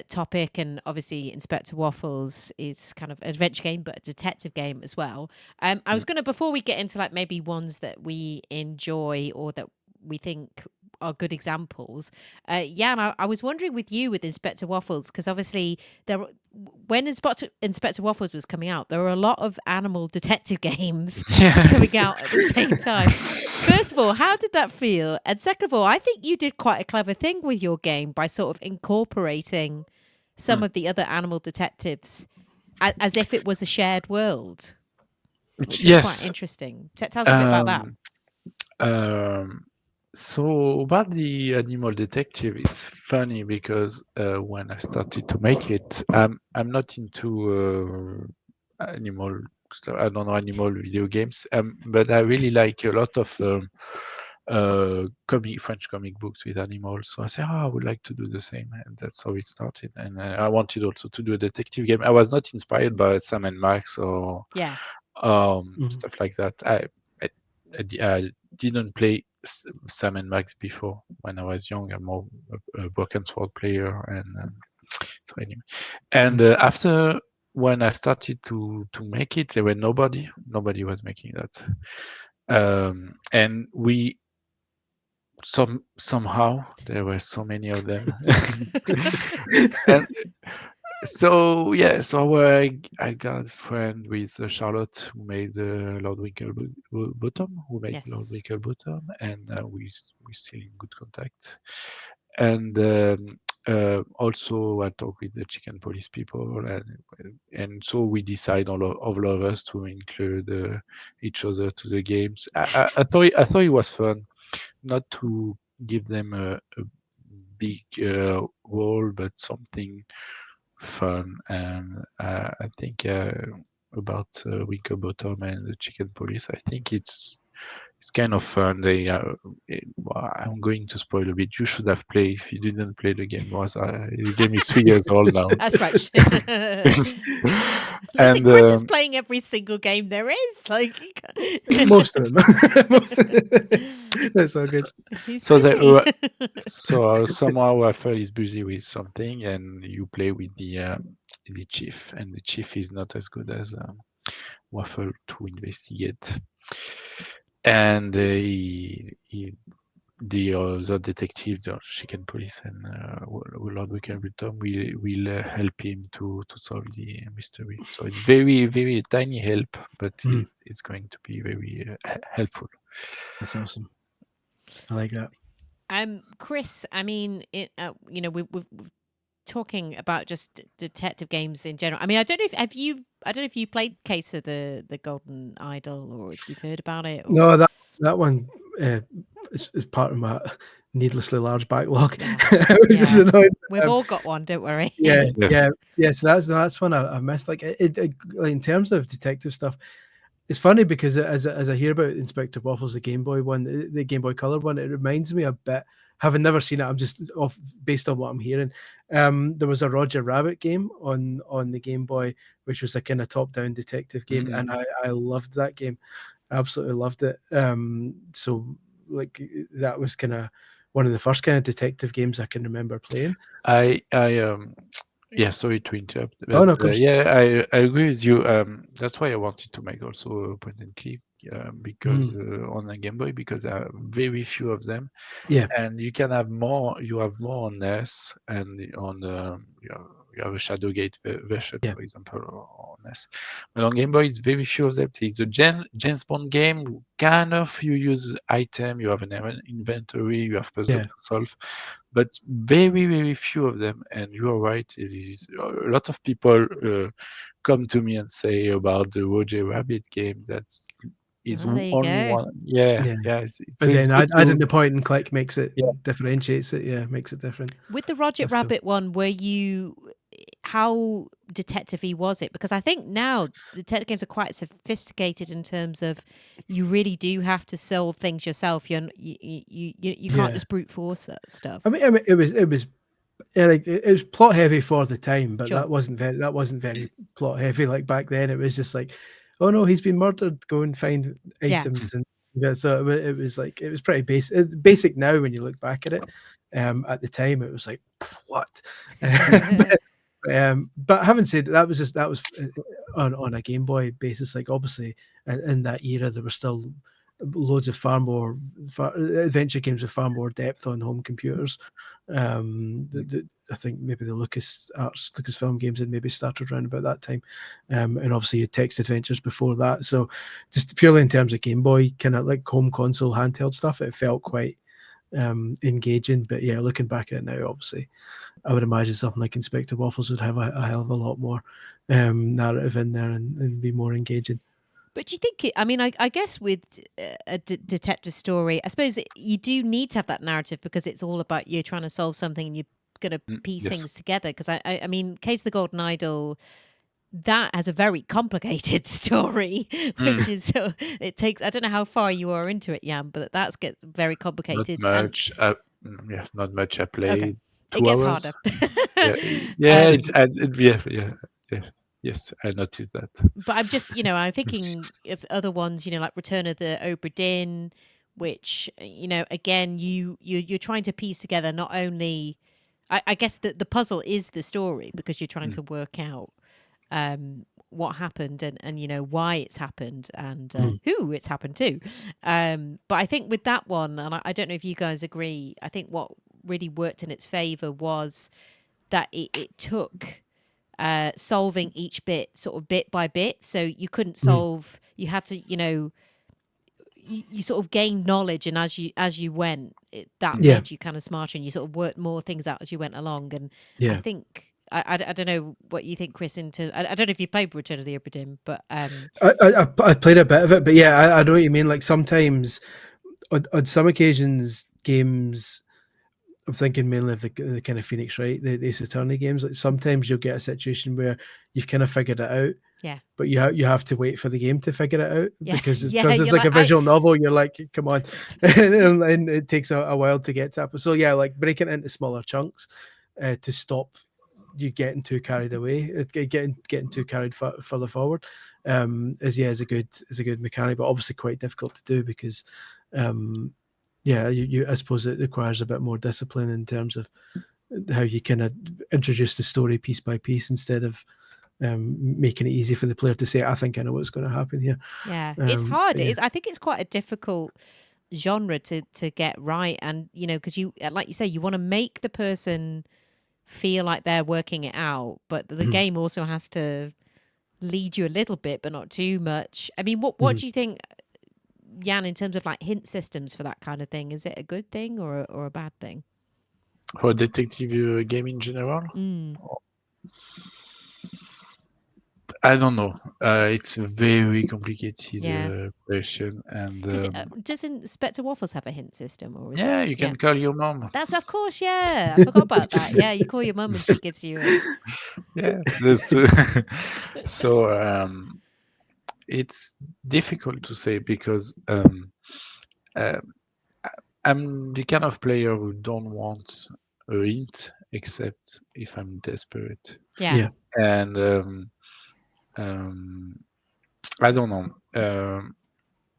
topic. And obviously, Inspector Waffles is kind of an adventure game, but a detective game as well. I was Mm. going to, before we get into like maybe ones that we enjoy or that we think are good examples, Jan, I was wondering with you with Inspector Waffles, because obviously when Inspector Waffles was coming out, there were a lot of animal detective games coming Yes. out at the same time. First of all, how did that feel? And second of all, I think you did quite a clever thing with your game by sort of incorporating some Mm. of the other animal detectives as if it was a shared world, which was quite Yes. interesting. Tell us a bit about that. Um, um, so about the animal detective, it's funny because when I started to make it, I'm not into animal stuff. I don't know animal video games, but I really like a lot of French comic books with animals. So I said, I would like to do the same, and that's how it started. And I wanted also to do a detective game. I was not inspired by Sam and Max or Yeah. stuff like that. I didn't play Sam and Max before when I was young. I'm more a broken sword player, and so anyway. And after when I started to make it, there were nobody was making that, and we somehow there were so many of them, and so yeah, so I got a friend with Charlotte who made Lord Winklebottom, Yes. and we still in good contact. And also I talk with the chicken police people, and so we decide all of us to include each other to the games. I thought it was fun, not to give them a big role, but something fun. And I think about Winklebottom and the Chicken Police, I think it's kind of fun. Well, I'm going to spoil a bit. You should have played if you didn't play the game. The game is 3 years old now. That's right. Listen, And Chris is playing every single game there is. Like Most of them. That's all good. he's so busy. somehow Waffle is busy with something, and you play with the chief, and the chief is not as good as Waffle to investigate. And the other detectives, the chicken police, and Lord Winklebottom will help him to solve the mystery. So it's very, very tiny help, but it's going to be very helpful. That's awesome. I like that. Chris, I mean, we've talking about just detective games in general. I mean, I don't know if you played Case of the Golden Idol or if you've heard about it. Or... No, that one is part of my needlessly large backlog. Which is annoying. We've all got one, don't worry. Yeah, Yes. yeah. So that's one I missed. Like like, in terms of detective stuff, it's funny because as I hear about Inspector Waffles, the Game Boy one, the Game Boy Color one, it reminds me a bit. Having never seen it, I'm just off based on what I'm hearing. There was a Roger Rabbit game on the Game Boy, which was a kind of top-down detective game, and I loved that game. I absolutely loved it. So like that was kind of one of the first kind of detective games I can remember playing. Yeah, sorry to interrupt, Oh but no, of course. yeah, I agree with you. That's why I wanted to make also a point and click because on a Game Boy, because there are very few of them. Yeah. And you can have more. You have more on NES, and on you have a Shadowgate version, for example, on NES. But on Game Boy, it's very few of them. It's a James Bond game. Kind of, you use item. You have an inventory. You have puzzle to solve, but very, very few of them. And you are right. It is a lot of people come to me and say about the Roger Rabbit game. That's is there you only go. one. Yeah. But then good adding the point and click makes it Yeah. differentiates it. Yeah, makes it different. With the Roger That's cool. Rabbit one, were you how detective-y was it? Because I think now detective games are quite sophisticated in terms of you really do have to solve things yourself. You can't Yeah. just brute force stuff. I mean, it was like it was plot heavy for the time, but Sure. that wasn't very plot heavy. Like back then, it was just like, oh no, he's been murdered. Go and find Yeah. items, and so it was like it was pretty basic. Basic now when you look back at it. At the time, it was like what. But having said that was on a Game Boy basis. Like obviously, in that era, there were still loads of far adventure games with far more depth on home computers. I think maybe the Lucasfilm games had maybe started around about that time, and obviously you had text adventures before that. So just purely in terms of Game Boy kind of like home console handheld stuff, it felt quite engaging. But yeah, looking back at it now, obviously I would imagine something like Inspector Waffles would have a hell of a lot more narrative in there and be more engaging. But do you think I mean, I guess with a detective story, I suppose you do need to have that narrative because it's all about you trying to solve something and you're going to piece Yes. things together. Because I mean, Case of the Golden Idol, that has a very complicated story, which is it takes. I don't know how far you are into it, Jan, but that gets very Not complicated. much. Not much. I Okay, played it 2 gets hours. harder. Yeah. Yes, I noticed that. But I'm just, I'm thinking of other ones, like Return of the Obra Dinn, which, again, you're trying to piece together not only, I guess the puzzle is the story because you're trying to work out what happened and why it's happened and who it's happened to. But I think with that one, and I don't know if you guys agree, I think what really worked in its favor was that it took solving each bit sort of bit by bit. So you couldn't solve. You had to, you sort of gain knowledge, and as you went, that Yeah. made you kind of smarter, and you sort of worked more things out as you went along. And I Yeah. think I don't know what you think, Chris. I don't know if you played Return of the Obra Dinn, but I played a bit of it, but yeah, I know what you mean. Like sometimes, on some occasions, games. I'm thinking mainly of the kind of Phoenix Wright, the Ace Attorney games. Like sometimes you'll get a situation where you've kind of figured it out, yeah, but you have to wait for the game to figure it out yeah, because it's yeah. like a visual novel. You're like, come on, and it takes a while to get to that. But so yeah, like breaking it into smaller chunks to stop you getting too carried away, getting too carried further forward. Is a good mechanic, but obviously quite difficult to do because. Yeah, I suppose it requires a bit more discipline in terms of how you kind of introduce the story piece by piece instead of making it easy for the player to say, I think I know what's going to happen here. Yeah, it's hard. Yeah. I think it's quite a difficult genre to get right, and because you, like you say, you want to make the person feel like they're working it out, but the game also has to lead you a little bit, but not too much. I mean, what do you think, Jan, in terms of like hint systems for that kind of thing? Is it a good thing or a bad thing? For detective game in general, I don't know. It's a very complicated Yeah. question, and Because doesn't Inspector Waffles have a hint system, or is yeah, it? you Yeah, can call your mom. that's of course. Yeah, I forgot about that. Yeah, you call your mum and she gives you a. Yeah, that's so it's difficult to say because uh, I'm the kind of player who don't want a hint except if I'm desperate, Yeah. and um, I don't know.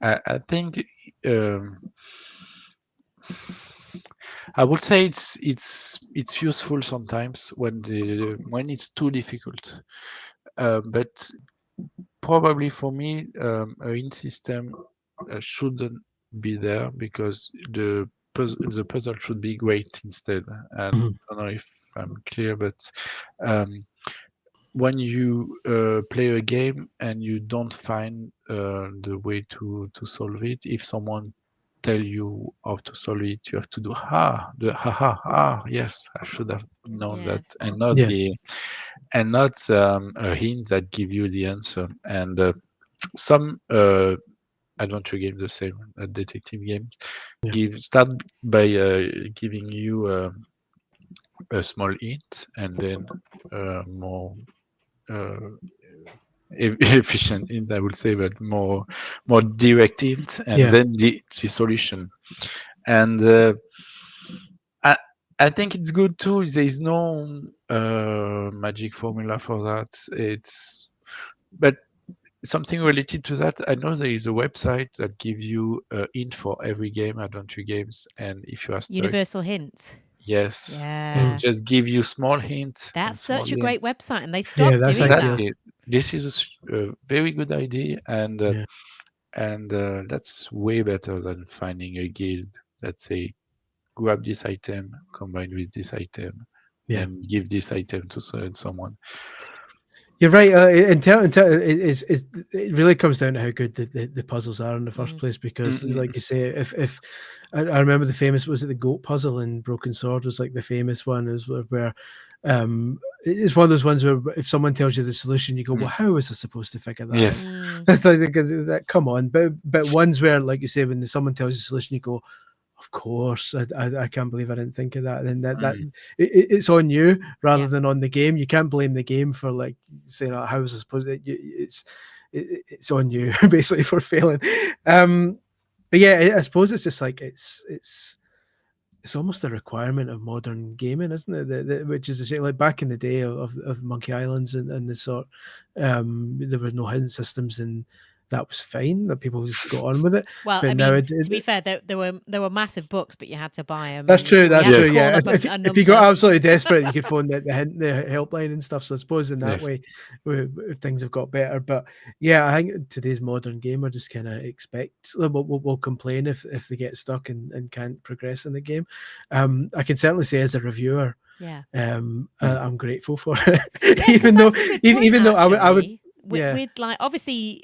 I think I would say it's useful sometimes when it's too difficult, but probably for me a hint system shouldn't be there because the puzzle should be great instead. I don't know if I'm clear, but um, when you play a game and you don't find the way to solve it, if someone tell you how to solve it, you have to do yes, I should have known Yeah. that, and not Yeah. a hint that give you the answer. And some adventure games, the same detective games, Yeah. start by giving you a small hint and then more efficient hint, I would say, but more direct hint, and Yeah. then the solution. And I I think it's good too. There is no magic formula for that. It's but something related to that. I know there is a website that gives you a hint for every game, adventure games, and if you are stuck, Universal Hint. yes, it Yeah. just give you small hints That's and small such a hints. great website, and they Yeah, stopped that's doing ideal. that. Exactly. This is a very good idea, Yeah. and that's way better than finding a guild that say grab this item combined with this item, Yeah. then give this item to someone. You're right. It really comes down to how good the puzzles are in the first place. Because, like you say, if I remember the famous, was it the goat puzzle in Broken Sword was like the famous one, is where it's one of those ones where if someone tells you the solution, you go, well, how was I supposed to figure that out? Yes. That's like that. Come on, but ones where, like you say, when someone tells you the solution, you go, of course, I can't believe I didn't think of that. And it's on you rather Yeah. than on the game. You can't blame the game for like saying, "Oh, how was I supposed to?" It's on you basically for failing. But yeah, I suppose it's just like it's almost a requirement of modern gaming, isn't it? Which is a shame. Like back in the day of Monkey Islands and the sort, there were no hidden systems, and that was fine. That people just got on with it. Well, But I now mean, to be fair, there were massive books, but you had to buy them. that's true. We That's had true. to call Yeah, up a if you got number. absolutely desperate, you could phone the helpline and stuff. So I suppose in that Yes. way, if things have got better. But yeah, I think today's modern gamer just kind of expect will complain if they get stuck and can't progress in the game. I can certainly say as a reviewer, Yeah. I'm grateful for it. Yeah, because that's a good point, even though I would actually. yeah. With like, obviously,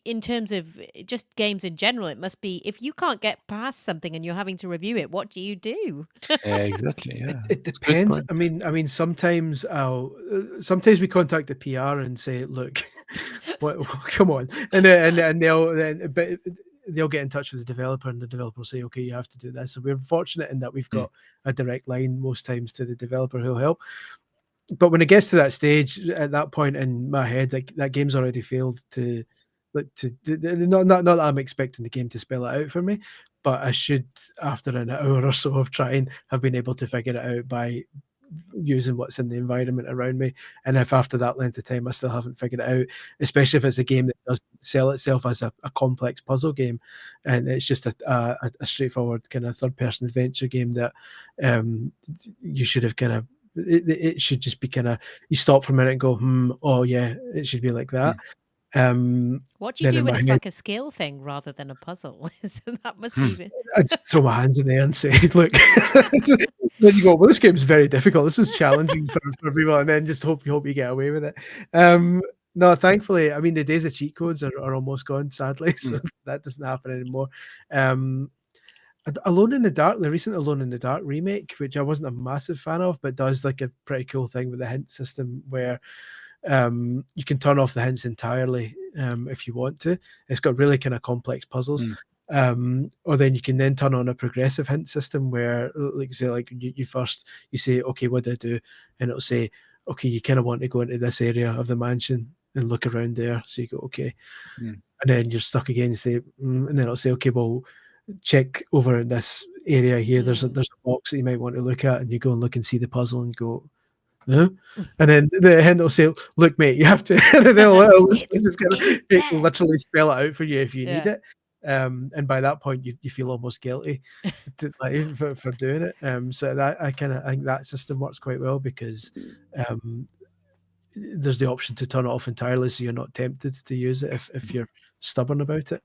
in terms of just games in general, it must be if you can't get past something and you're having to review it, what do you do? Yeah, exactly. Yeah. It It's a good depends. point. I mean, sometimes sometimes we contact the PR and say, "Look, come on," and they'll get in touch with the developer, and the developer will say, "Okay, you have to do this." So we're fortunate in that we've got a direct line most times to the developer who'll help. But when it gets to that stage, at that point in my head, like that game's already failed to, like not that I'm expecting the game to spell it out for me, but I should, after an hour or so of trying, have been able to figure it out by using what's in the environment around me. And if after that length of time I still haven't figured it out, especially if it's a game that doesn't sell itself as a complex puzzle game, and it's just a straightforward kind of third-person adventure game that you should have kind of it should just be kind of you stop for a minute and go, oh yeah, it should be like that. What do you Then do in when my it's head, like a skill thing rather than a puzzle? So that must be. I just throw my hands in the air and say, look, then you go, well, this game's very difficult. This is challenging for people, and then just hope you get away with it. No, thankfully, I mean, the days of cheat codes are almost gone, sadly, so that doesn't happen anymore. Alone in the Dark, the recent Alone in the Dark remake, which I wasn't a massive fan of, but does like a pretty cool thing with the hint system where you can turn off the hints entirely if you want to. It's got really kind of complex puzzles. Or then you can then turn on a progressive hint system where, like say, like you first you say, okay, what do I do? And it'll say, okay, you kind of want to go into this area of the mansion and look around there. So you go, okay, and then you're stuck again. You say, and then it'll say, okay, well, check over in this area here. There's a box that you might want to look at, and you go and look and see the puzzle, and you go, huh? And then the hint will say, "Look, mate, you have to." And then they'll just literally spell it out for you if you need it. And by that point, you feel almost guilty for doing it. So that I think that system works quite well because there's the option to turn it off entirely, so you're not tempted to use it if you're stubborn about it.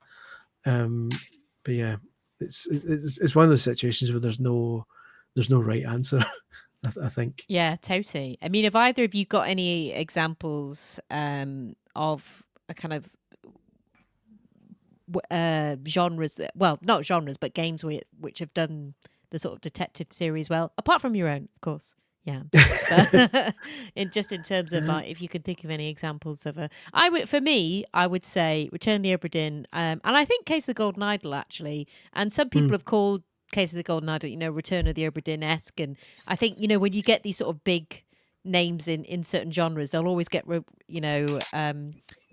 But yeah, it's one of those situations where there's no right answer. I think. Yeah, totally. I mean, have either of you got any examples of a kind of genres? Well, not genres, but games which have done the sort of detective series well, apart from your own, of course. Yeah, but in terms of like, if you could think of any examples of I would say Return the Obra Dinn, and I think Case of the Golden Idol actually, and some people have called Case of the Golden Idol, Return of the Obra Dinn-esque, and I think when you get these sort of big names in certain genres, they'll always get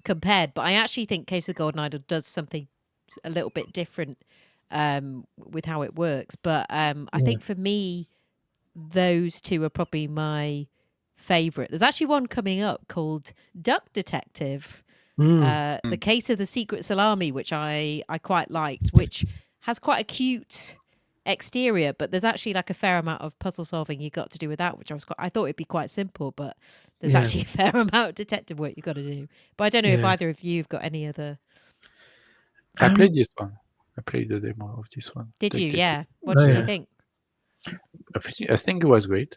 compared. But I actually think Case of the Golden Idol does something a little bit different with how it works. But I think for me, those two are probably my favorite. There's actually one coming up called Duck Detective, the Case of the Secret Salami, which I quite liked, which has quite a cute exterior, but there's actually like a fair amount of puzzle solving you got to do with that, which I thought it'd be quite simple, but there's actually a fair amount of detective work you got to do. But I don't know if either of you have got any other. I played this one. I played the demo of this one. Did you? Detective. Yeah. What did you think? I think it was great.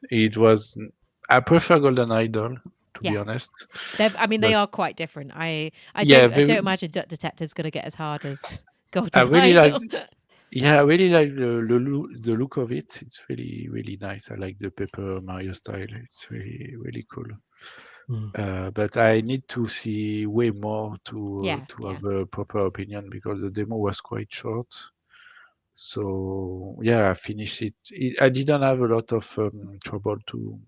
I prefer Golden Idol, to be honest. They are quite different. I don't imagine Duck Detective's going to get as hard as Golden Idol. I really like the look of it. It's really, really nice. I like the Paper Mario style. It's really, really cool. But I need to see way more to have a proper opinion, because the demo was quite short. So I finished it. I didn't have a lot of trouble to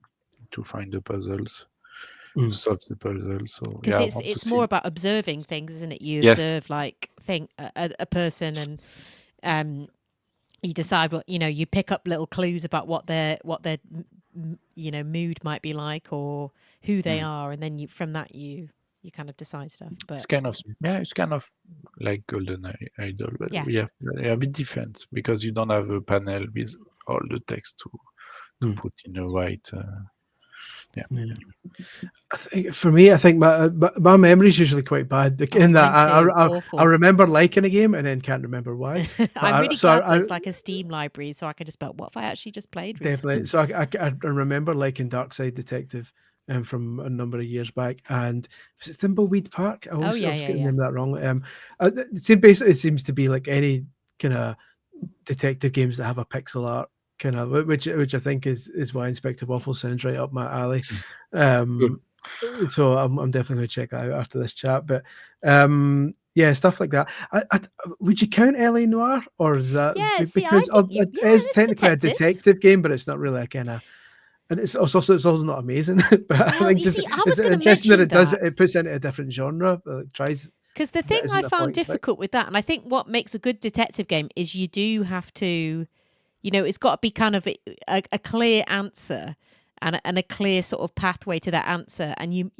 find the puzzles, to solve the puzzles. So because it's more about observing things, isn't it? You observe a person, and you decide what you pick up little clues about what their mood might be like, or who they are, and then from that you kind of decide stuff. But it's kind of like Golden Idol, but a bit different, because you don't have a panel with all the text to put in the right. I think for me, my memory is usually quite bad. In that I remember liking a game and then can't remember why. I'm really glad there's like a Steam library, so I can just what have I actually just played recently? Definitely. So I remember liking Darkside Detective from a number of years back, and was it Thimbleweed Park? I always get the name of that wrong. It seems to be like any kind of detective games that have a pixel art kind of, which I think is why Inspector Waffles sounds right up my alley. So I'm definitely going to check that out after this chat. But stuff like that. Would you count LA Noire, or is that because it is technically a detective game, but it's not really a kind of. And it's also not amazing, but I think it's interesting that it puts into a different genre. Tries. Because the thing I found difficult with that, and I think what makes a good detective game is you do have to, it's got to be kind of a clear answer and a clear sort of pathway to that answer. And you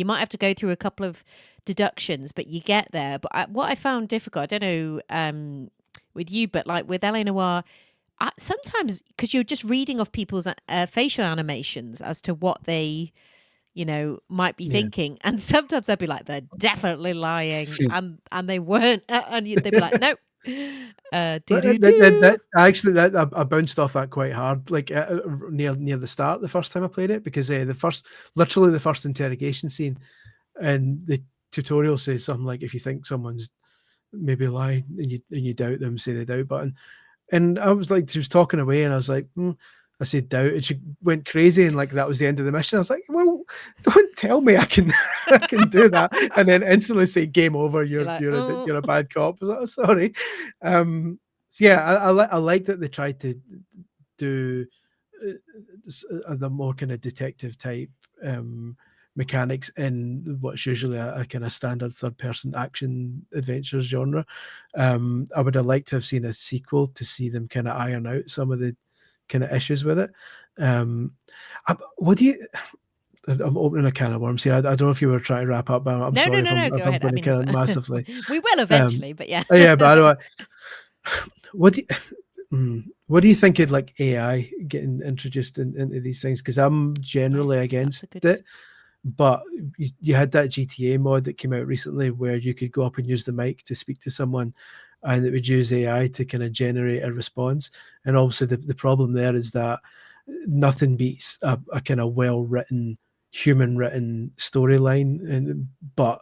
might have to go through a couple of deductions, but you get there. But what I found difficult, I don't know with you, but like with LA Noire, sometimes, because you're just reading off people's facial animations as to what they might be thinking, and sometimes I'd be like, they're definitely lying, and they weren't, and they'd be like, nope. I bounced off that quite hard, like near the start the first time I played it, because the first interrogation scene and the tutorial says something like, if you think someone's maybe lying and you doubt them, say the doubt button. And I was like, she was talking away, and I was like, I said doubt, and she went crazy, and like that was the end of the mission. I was like, well, don't tell me I can do that, and then instantly say game over. You're a bad cop. I was like, oh, sorry. I like that they tried to do the more kind of detective type mechanics in what's usually a kind of standard third-person action adventure genre. I would have liked to have seen a sequel to see them kind of iron out some of the kind of issues with it. What do you? I'm opening a can of worms here. I don't know if you were trying to wrap up, but I'm sorry if I'm going to kind of massively. We will eventually, but yeah. But I don't. What do you think of like AI getting introduced into these things? Because I'm generally against it. But you had that GTA mod that came out recently where you could go up and use the mic to speak to someone, and it would use AI to kind of generate a response. And obviously the problem there is that nothing beats a kind of well-written, human-written storyline. But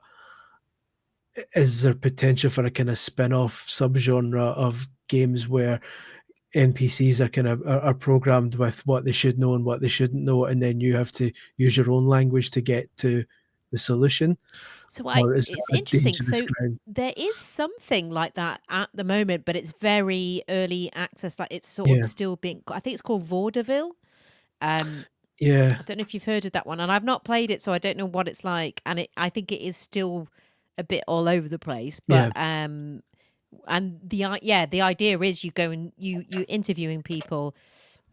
is there potential for a kind of spin-off subgenre of games where NPCs are programmed with what they should know and what they shouldn't know, and then you have to use your own language to get to the solution, So or is it's that a interesting. dangerous So ground? there is something like that at the moment, but it's very early access. Like it's sort of Yeah, still being. I think it's called Vaudeville. Um, yeah, I don't know if you've heard of that one, and I've not played it, so I don't know what it's like. And I think it is still a bit all over the place. But yeah. and the idea is you go and you interviewing people.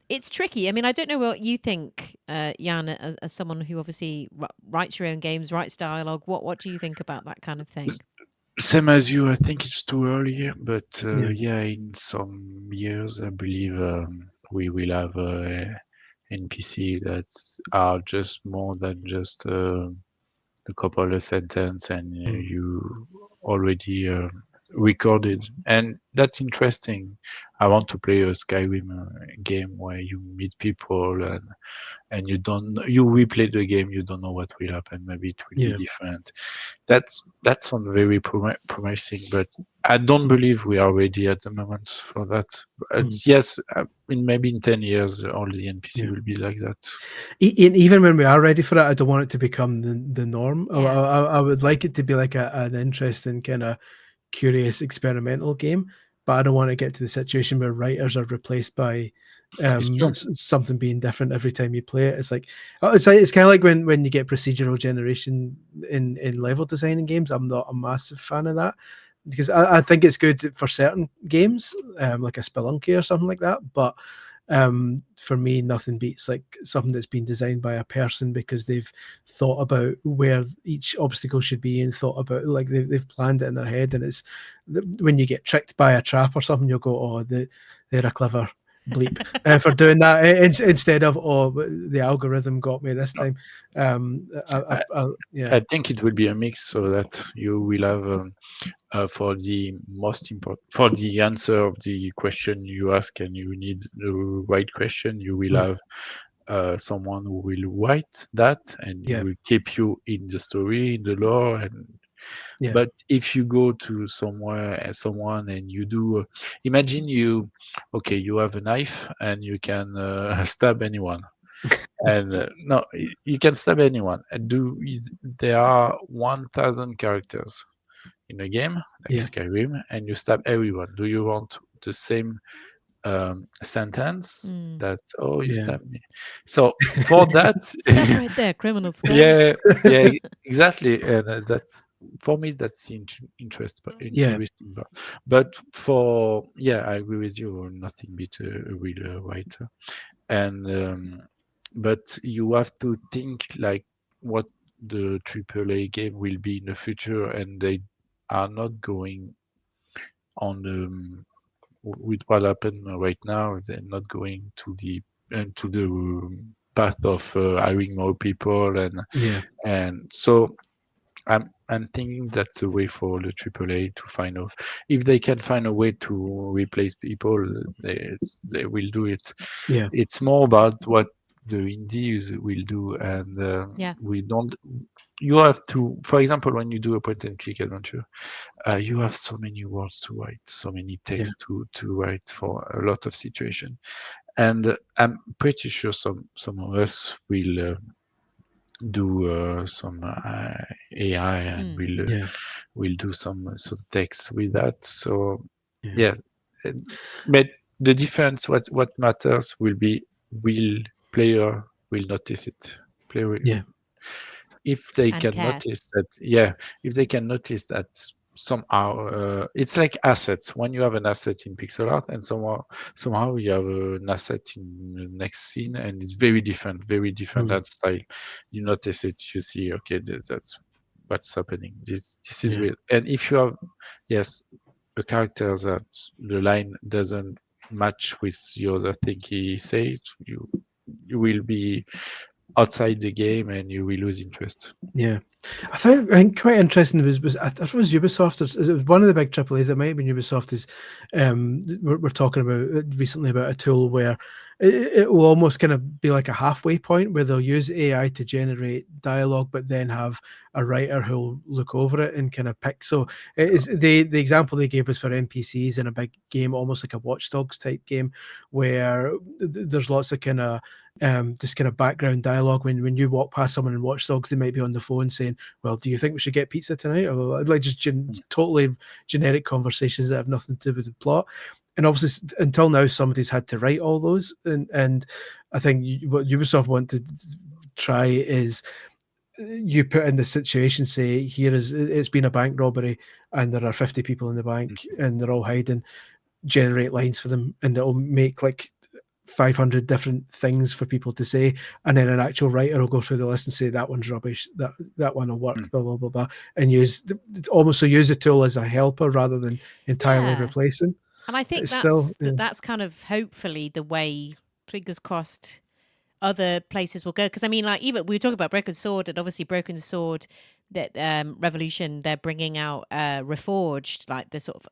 It's tricky. I mean, I don't know what you think, Jan, as someone who obviously writes your own games, writes dialogue. What do you think about that kind of thing? Same as you, I think it's too early, but Yeah. yeah, in some years, I believe we will have NPC that are just more than just a couple of sentences, and Mm. you already recorded, and that's interesting. I want to play a Skyrim game where you meet people, and you replay the game, you don't know what will happen, maybe it will be Yeah. different. That sounds very promising, but I don't believe we are ready at the moment for that. But Mm. yes, maybe in 10 years all the NPC Yeah. will be like that. Even when we are ready for it, I don't want it to become the norm. Yeah. I would like it to be like an interesting kind of curious experimental game, but I don't want to get to the situation where writers are replaced by It's true. something being different every time you play it. It's like it's kind of like when you get procedural generation in level design in games. I'm not a massive fan of that because I think it's good for certain games, like a Spelunky or something like that, but for me nothing beats like something that's been designed by a person because they've thought about where each obstacle should be and thought about like they've planned it in their head. And it's when you get tricked by a trap or something, you'll go, oh, they're a clever bleep for doing that instead of, oh, the algorithm got me this time. Yeah, I think it will be a mix, so that you will have for the most important, for the answer of the question you ask, and you need the right question, you will have someone who will write that, and it yeah, will keep you in the story, in the lore. And yeah, but if you go to someone and you do, imagine okay, you have a knife and you can stab anyone. And no, you can stab anyone. And there are 1,000 characters in a game like yeah, Skyrim, and you stab everyone. Do you want the same sentence Mm. that, oh, you yeah, stabbed me? So for that, Stop right there, criminal scum. yeah, yeah, exactly. And that's, for me, that's yeah, interesting. But for, yeah, I agree with you. Nothing beats a real writer. And but you have to think like what the AAA game will be in the future, and they are not going on with what happened right now. They're not going to the path of hiring more people, yeah, and so I'm thinking that's a way for the AAA to find out if they can find a way to replace people. They will do it. yeah, It's more about what the indies will do, and Yeah. we don't. You have to, for example, when you do a point and click adventure, you have so many words to write, so many yeah, texts to write for a lot of situations, and I'm pretty sure some of us will do some AI, and Mm. yeah, we'll do some text with that. So yeah, yeah, and- but the difference, what matters will be, will player will notice it. Player, yeah, if they And can care. notice that, yeah, if they can notice that somehow, it's like assets. When you have an asset in pixel art, and somehow you have an asset in the next scene, and it's very different mm, that style. You notice it, you see, okay, that's what's happening. This is yeah, weird. And if you have, yes, a character that the line doesn't match with the other thing he says, you will be outside the game, and you will lose interest. yeah. I think quite interesting I thought it was Ubisoft. It was one of the big AAAs. It might have been Ubisoft. Is we're talking about recently about a tool where it will almost kind of be like a halfway point where they'll use AI to generate dialogue, but then have a writer who'll look over it and kind of pick. So it is the example they gave us for NPCs in a big game, almost like a Watch Dogs type game, where there's lots of kind of just kind of background dialogue when you walk past someone in Watch Dogs, they might be on the phone saying, saying, well, do you think we should get pizza tonight? Or like just totally generic conversations that have nothing to do with the plot. And obviously, until now, somebody's had to write all those. And I think what Ubisoft want to try is you put in the situation, say, it's been a bank robbery and there are 50 people in the bank and they're all hiding, generate lines for them, and it'll make like 500 different things for people to say, and then an actual writer will go through the list and say that one's rubbish, that one will work, blah blah blah blah, and use the tool as a helper rather than entirely replacing. And I think it's that's kind of hopefully the way, fingers crossed, other places will go. Because I mean, like, even we were talking about Broken Sword, and obviously Broken Sword, that Revolution, they're bringing out Reforged, like the sort of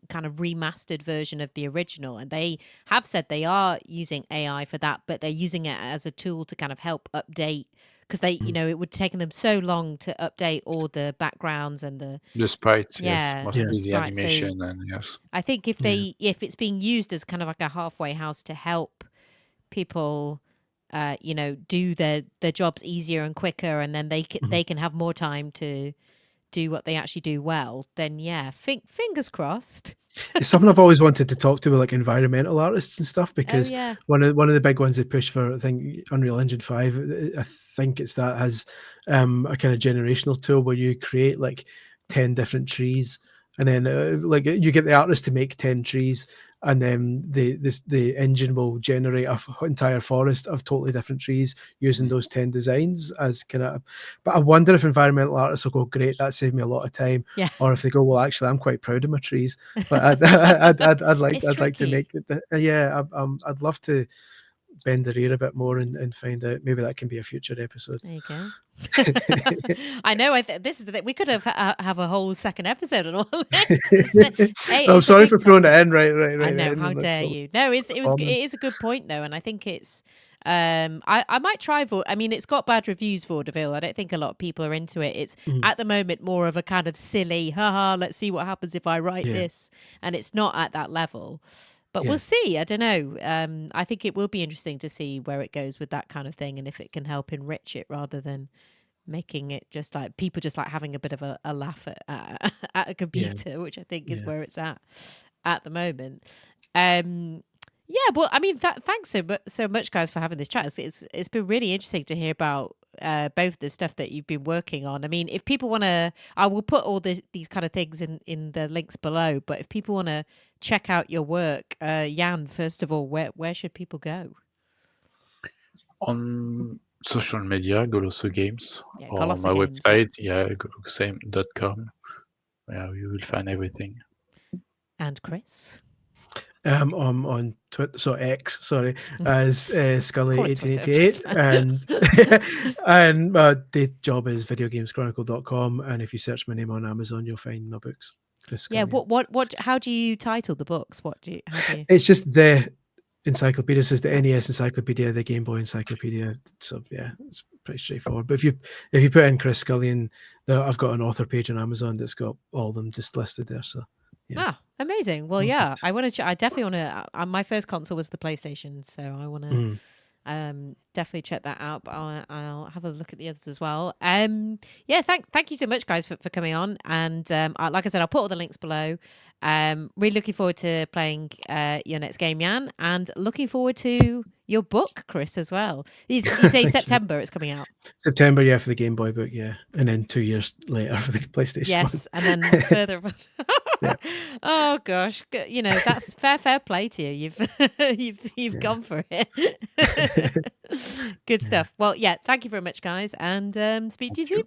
kind of remastered version of the original, and they have said they are using AI for that, but they're using it as a tool to kind of help update, because they, you know, it would take them so long to update all the backgrounds and the sprites, yes, mostly and the sprites. animation, So and yes, I think if it's being used as kind of like a halfway house to help people, you know, do their jobs easier and quicker, and then they can have more time to do what they actually do well, then fingers crossed. It's something I've always wanted to talk to with like environmental artists and stuff, because one of the big ones they push for, I think, Unreal Engine 5, I think it's that has a kind of generational tool where you create like 10 different trees, and then like you get the artist to make 10 trees, and then the engine will generate an entire forest of totally different trees using those 10 designs as kind of. But I wonder if environmental artists will go, great, that saved me a lot of time, or if they go, well, actually, I'm quite proud of my trees, but I'd like to make it. I'd love to bend their ear a bit more and find out. Maybe that can be a future episode. There you go. I know. This is the thing. We could have a whole second episode on all this. I'm sorry for throwing it in. Right. I know. How dare you? No, it is a good point though, and I think it's. I might try I mean, it's got bad reviews, Vaudeville. I don't think a lot of people are into it. It's at the moment more of a kind of silly, haha, let's see what happens if I write this, and it's not at that level. But we'll see. I don't know. I think it will be interesting to see where it goes with that kind of thing, and if it can help enrich it rather than making it just like people just like having a bit of a laugh at a computer, which I think is where it's at the moment. Well, I mean, thanks so much, guys, for having this chat. It's been really interesting to hear about both the stuff that you've been working on. I mean, if people want to, I will put all these kind of things in the links below. But if people want to check out your work, Yann, first of all, where should people go? On social media, Goloso Games, or Goloso my Games, website, golosogame.com. Yeah, you will find everything. And Chris? On Twitter, so X, sorry, as Scully1888, and my day job is videogameschronicle.com, and if you search my name on Amazon, you'll find my books. What? How do you title the books? It's just the encyclopedia. It's the NES encyclopedia, the Game Boy encyclopedia. So yeah, it's pretty straightforward. But if you put in Chris Scullion, I've got an author page on Amazon that's got all of them just listed there. So. Yeah. Amazing. Well, yeah, I want to. I definitely want to. My first console was the PlayStation, so I want to definitely check that out. But I'll have a look at the others as well. Thank you so much, guys, for coming on. And like I said, I'll put all the links below. Really looking forward to playing your next game, Yann, and looking forward to your book, Chris, as well. You say September it's coming out. September, for the Game Boy book, and then 2 years later for the PlayStation. Yes, and then further. Yeah. Oh gosh, you know, that's fair play to you. You've gone for it. Good stuff. Well, thank you very much, guys, and speak to you soon.